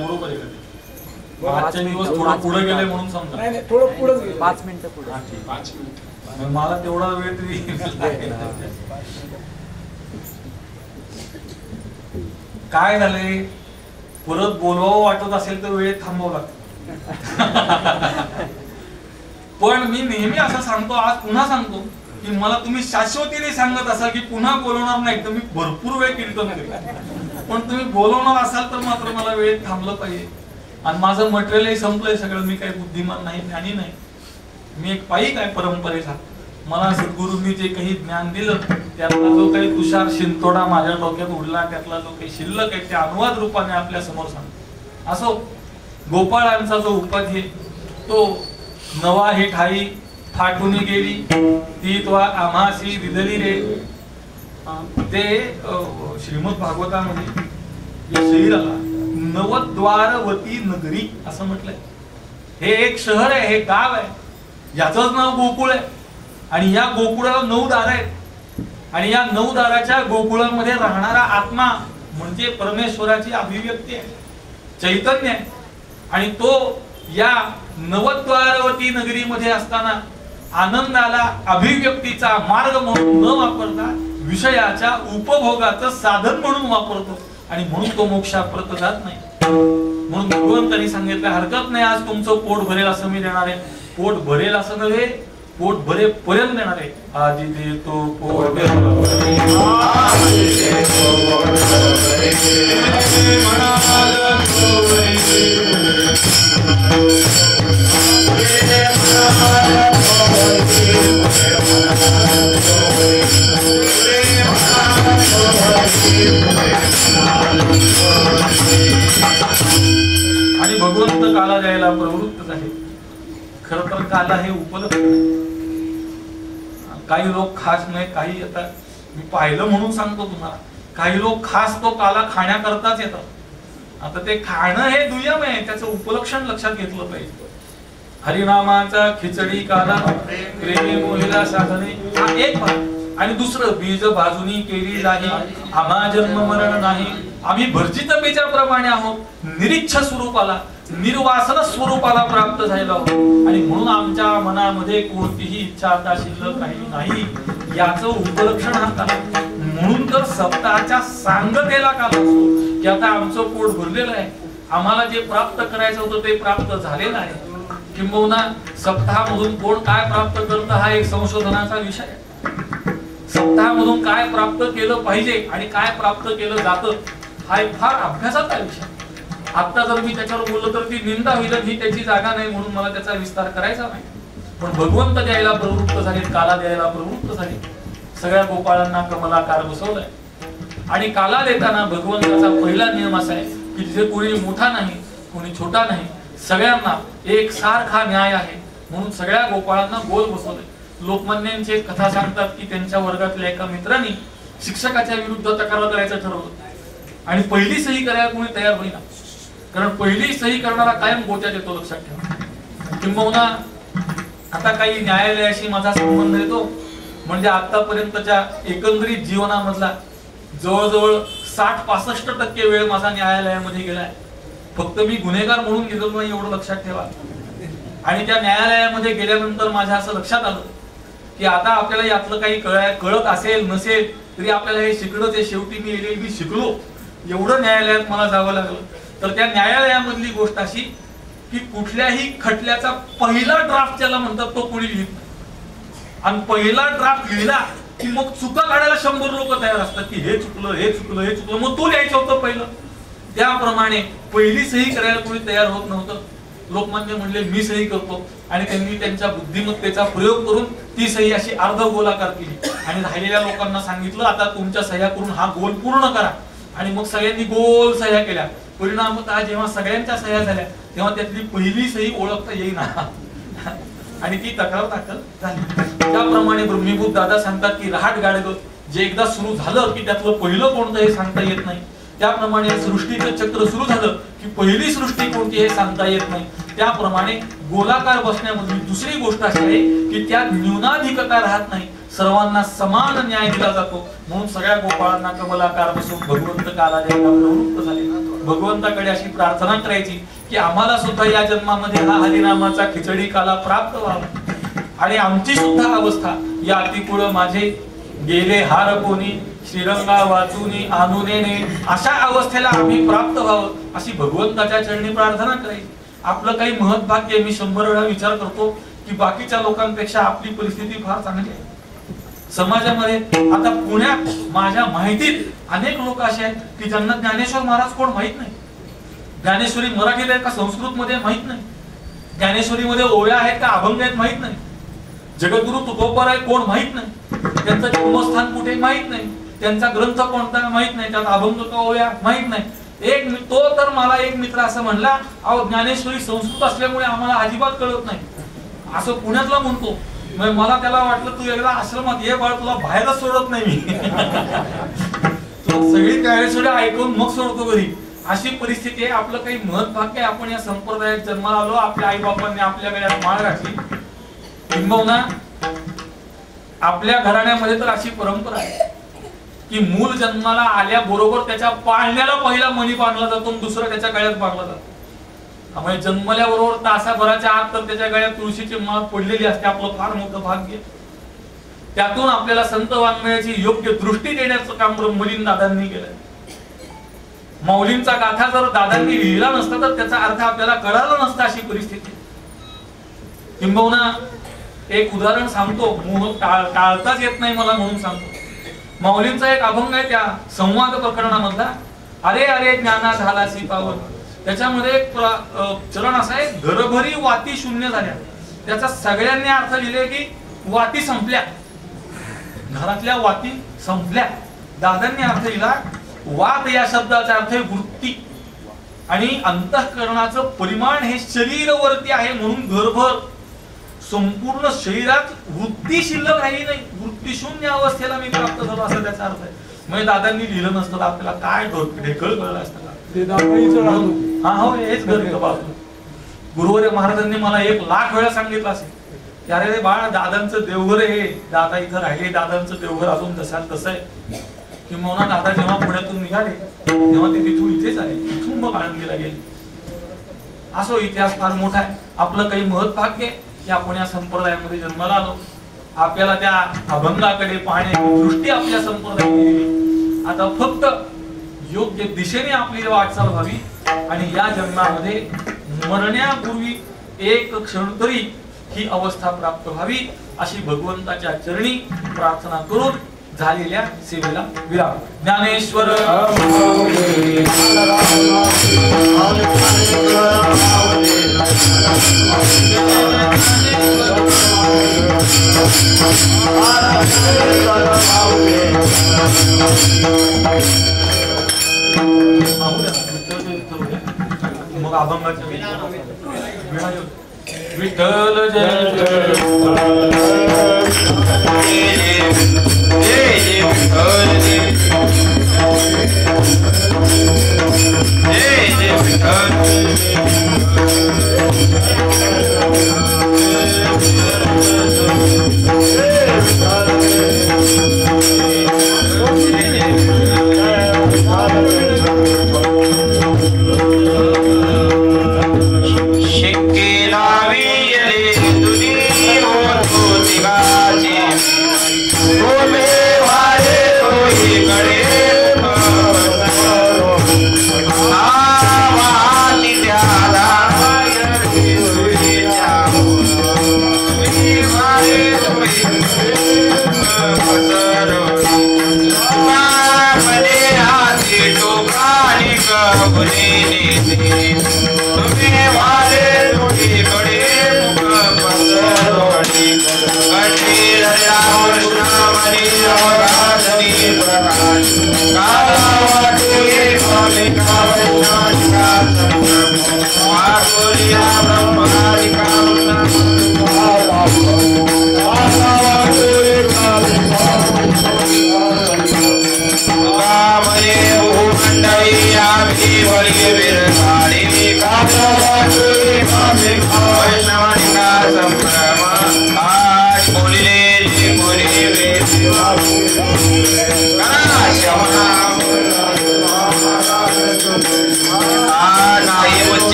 बरोबर आहे का? आजचे दिवस थोडं पुढे गेले म्हणून समजा. नाही नाही, थोडं पुढेच गेलं. 5 मिनिटं पुढे. हा, ठीक. मग मला तेवढा वेळ तरी काय झालंय, परत बोलवावं वाटत असेल तर वेळ थांबवावं लागतं. पण मी नेहमी असं सांगतो, आज पुन्हा सांगतो की मला तुम्ही शाश्वतीने सांगत असाल की पुन्हा बोलवणार नाही तर मी भरपूर वेळ कीर्तन करेन. पण तुम्ही बोलवणार असाल तर मात्र मला वेळ थांबलं पाहिजे. आणि माझं मटेरियलही संपलंय सगळं. मी काही बुद्धिमान नाही, ज्ञानी नाही. मी एक पाईक आहे परंपरेचा. मला सद्गुरूंनी जे काही ज्ञान दिलं त्यातला जो काही तुषार शिंतोडा माझ्या डोक्यात उडला, त्यातला जो काही शिल्लक आहे ते अनुवाद रूपाने आपल्या समोर सांगतो. असो, गोपाळांचा जो उपाधी तो नवा ही ठाई फाटून गेली ती तो आम्हासी दिदली रे. ते श्रीमद भागवतामध्ये या शरीराला नवद्वारवती नगरी असं म्हटलंय. हे एक शहर आहे, हे गाव आहे, याचंच नाव गोकुळ आहे. आणि या गोकुळाला 9 दार आहेत. आणि या 9 दाराच्या गोकुळामध्ये राहणारा आत्मा म्हणजे परमेश्वराची अभिव्यक्ती आहे, चैतन्य आहे. आणि तो या नवद्वारवती नगरीमध्ये असताना आनंदाला अभिव्यक्तीचा मार्ग म्हणून न वापरता विषयाच्या उपभोगाचं साधन म्हणून वापरतो. आणि म्हणून तो मोक्षाप्रत जात नाही. म्हणून भगवंतांनी सांगितलं, हरकत नाही आज तुमचं पोट भरेल असं मी देणार आहे. पोट भरेल असं नव्हे, पोट भरेपर्यंत देणार आहे. आधी देतो पोट आणि भगवंत काला द्यायला प्रवृत्त आहे. खर तर काला हे उपलब्ध नाही. काही लोक खास नाही, काही आता मी पाहिलं म्हणून सांगतो तुम्हाला, काही लोक खास तो काला खाण्याकरताच येतात. आता ते खाणं हे दुय्यम आहे, त्याचं उपलक्षण लक्षात घेतलं पाहिजे. हरिनामाचा खिचडी काला प्रेमी मोहिला साधने हा एक भाग. आणि दुसरं, बीज भाजुनी केली नाही आम्हा जन्म मरण नाही. आम्ही भर्जित बीजाप्रमाणे आहोत, निरीच्छ स्वरूपाला निर्वासन स्वरूपाला प्राप्त झालेलो आहोत. आणि म्हणून आमच्या मनामध्ये कोणतीही इच्छा आता शिल्लक राहिली नाही. याचं उपलक्षण हा काला. म्हणून तर सप्ताहाच्या सांगतेला काल असतो की आता आमचं पोट भरलेलं आहे, आम्हाला जे प्राप्त करायचं होतं ते प्राप्त झालेलं आहे. किंबहुना सप्ताहामधून कोण काय प्राप्त करतं हा एक संशोधनाचा विषय आहे. सप्ताहामधून काय प्राप्त केलं पाहिजे आणि काय प्राप्त केलं जातं हा एक फार अभ्यासाचा विषय. आता जर मी त्याच्यावर बोललो तर ती निंदा होईल, ही त्याची जागा नाही, म्हणून मला त्याचा विस्तार करायचा नाही. पण भगवंत द्यायला प्रवृत्त झाले, काला द्यायला प्रवृत्त झाले. सगळ्या गोपाळांना कमलाकार बसवलाय. आणि काला देताना भगवंताचा पहिला नियम असा आहे की तिथे कोणी मोठा नाही, कोणी छोटा नाही, सगळ्यांना एक सारखा न्याय आहे. म्हणून सगळ्या गोपाळांना गोल बसवलंय. लोकमान्यांची एक कथा सांगतात की त्यांच्या वर्गातल्या एका मित्रांनी शिक्षकाच्या विरुद्ध तक्रार करायचं ठरवलं. आणि पहिली सही करायला कोणी तयार होईना, कारण पहिली सही करणारा कायम गोट्यात येतो, लक्षात ठेवा. किंबहुना आता काही न्यायालयाशी माझा संबंध येतो म्हणजे आतापर्यंतच्या एकंदरीत जीवनामधला जवळजवळ 60-65% वेळ माझा न्यायालयामध्ये गेलाय. फक्त मी गुन्हेगार म्हणून गेलो नाही एवढं लक्षात ठेवा. आणि त्या न्यायालयामध्ये गेल्यानंतर माझ्या असं लक्षात आलं की आता आपल्याला यातलं काही कळत असेल नसेल तरी आपल्याला हे शिकणंच आहे. शेवटी मी LLB शिकलो, एवढं न्यायालयात मला जावं लागलं. तर त्या न्यायालयामधली गोष्ट अशी की कुठल्याही खटल्याचा पहिला ड्राफ्ट ज्याला म्हणतात तो कोणी लिहित नाही. आणि पहिला ड्राफ्ट लिहिला की मग चुका काढायला 100 लोक तयार असतात की हे चुकलं, हे चुकलं, हे चुकलं. मग तो लिहायचं होतं पहिलं. त्याप्रमाणे पहिली सही करायला कोणी तयार होत नव्हतं. लोकमान्य म्हणले मी सही करतो. आणि त्यांनी त्यांच्या बुद्धिमत्तेचा प्रयोग करून ती सही अशी अर्ध गोलाकार केली. आणि राहिलेल्या लोकांना सांगितलं आता तुमच्या सह्या करून हा गोल पूर्ण करा. आणि मग सगळ्यांनी गोल सह्या केल्या. परिणामतः जेव्हा सगळ्यांच्या सह्या झाल्या तेव्हा त्यातली पहिली सही ओळखता येईना आणि ती तक्रार दाखल झाली. त्याप्रमाणे ब्रह्मीभूत दादा सांगतात की रहाट गाडग जे एकदा सुरू झालं की त्यातलं पहिलं कोणतं हे सांगता येत नाही. त्याप्रमाणे सृष्टीचं चक्र सुरू झालं की पहिली सृष्टी कोणती हे सांगता येत नाही. त्याप्रमाणे गोलाकार बसण्यामधली दुसरी गोष्ट अशी आहे की त्यात न्यूनाधिकता राहत नाही, सर्वांना समान न्याय दिला जातो. म्हणून सगळ्या गोपाळांना कमलाकार बसून भगवंत कालाने प्रवृत्त झाले. भगवंताकडे अशी प्रार्थना करायची की आम्हाला सुद्धा या जन्मामध्ये हा हरिनामाचा खिचडी काला प्राप्त व्हावा आणि आमची सुद्धा अवस्था या अतिकुळ माझे गेले हार कोणी श्रीरंगा वाचूनी आणूनेने अशा अवस्थेला आम्ही प्राप्त व्हावं अशी भगवंताच्या चरणी प्रार्थना करायची. आपलं काही महत्भाग्य. मी 100 वेळा विचार करतो की बाकीच्या लोकांपेक्षा आपली परिस्थिती फार चांगली आहे समाजामध्ये. आता पुण्यात माझ्या माहितीत अनेक लोक असे आहेत की ज्यांना ज्ञानेश्वर महाराज कोण माहित नाही. ज्ञानेश्वरी मराठीत आहे का संस्कृत मध्ये माहित नाही. ज्ञानेश्वरीमध्ये ओव्या आहेत का अभंग आहेत माहित नाही. जगद्गुरु तुकोबर आहे कोण माहित नाही. त्यांचं जन्मस्थान कुठे माहित नाही. त्यांचा ग्रंथ कोणता माहित नाही. त्यात अभंग का ओव्या माहित नाही. तो तर मला एक मित्र असं म्हणला, अहो ज्ञानेश्वरी संस्कृत असल्यामुळे आम्हाला अजिबात कळत नाही असं पुण्यातला म्हणतो. मला त्याला वाटलं तू एकदा आश्रमात ये बाळ, तुला बाहेरच सोडत नाही मी सगळी ज्ञानेश्वरी ऐकून मग सोडतो घरी. अशी परिस्थिती आहे. आपलं काही महत्भाग्य आहे. आपण या संप्रदायात जन्माला आलो. आपल्या आई बापांनी आपल्या गळ्यात माळ घातली. किंबहुना आपल्या घराण्यामध्ये तर अशी परंपरा आहे की मूल जन्माला आल्याबरोबर त्याच्या पाळण्याला पहिला मणी बांधला जातो आणि दुसरा त्याच्या गळ्यात बांधला जातो. त्यामुळे जन्मल्याबरोबर तासाभराच्या आत तर त्याच्या गळ्यात तुळशीची माळ पडलेली असते. आपलं फार मोठं भाग्य. त्यातून आपल्याला संत वाङ्मयाची योग्य दृष्टी देण्याचं काम ब्रह्मलीन दादांनी केलंय. माऊलींचा गाथा जर दादांनी लिहिला नसता तर त्याचा अर्थ आपल्याला कळाला नसता अशी परिस्थिती. किंबहुना एक उदाहरण सांगतो, मोह टाळताच येत नाही मला म्हणून सांगतो. माऊलींचा एक अभंग आहे त्या संवाद प्रकरणामधला, अरे अरे ज्ञाना झालासी पावन. त्याच्यामध्ये एक चरण असा आहे, घरभरी वाती शून्य झाल्या. त्याचा सगळ्यांनी अर्थ लिहिले की वाती संपल्या, घरातल्या वाती संपल्या. दादांनी अर्थ लिहिला, वात या शब्दाचा अर्थ आहे वृत्ती आणि अंतःकरणाचं परिमाण हे शरीरवरती आहे. म्हणून घरभर संपूर्ण शरीरात वृत्ती शिल्लक राहिली नाही, वृत्ती शून्य अवस्थेला मी प्राप्त झालो असं त्याचा अर्थ आहे. म्हणजे दादांनी लिहिलं नसतं आपल्याला काय ढेकळ कळलं असतं का. हा हो, हेच गुरुवर्य महाराजांनी मला 1,00,000 वेळा सांगितलं असेल की अरे रे बाळा, दादांचं देवघर आहे, दादा इथं राहिले, दादांचं देवघर अजून तसं आहे. किंवा दादा जेव्हा पुण्यातून निघाले तेव्हा ते तिथून इथेच आले, इथून मग आळंदीला गेले. असो इतिहास फार मोठा आहे. आपलं काही महत्भाग्य की आपण या संप्रदायामध्ये जन्माला आलो. आपल्याला त्या अभंगाकडे पाहण्याची दृष्टी आपल्या संप्रदायाने दिली. आता फक्त योग्य दिशेने आपली वाटचाल व्हावी आणि या जन्मामध्ये मरण्यापूर्वी एक क्षण तरी ही अवस्था प्राप्त व्हावी अशी भगवंताच्या चरणी प्रार्थना करून झालेल्या सेवेला विराम. ज्ञानेश्वर मग अभंगाच्या विठ्ठल जय काला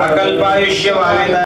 अकल्पायुष्य व्हावे.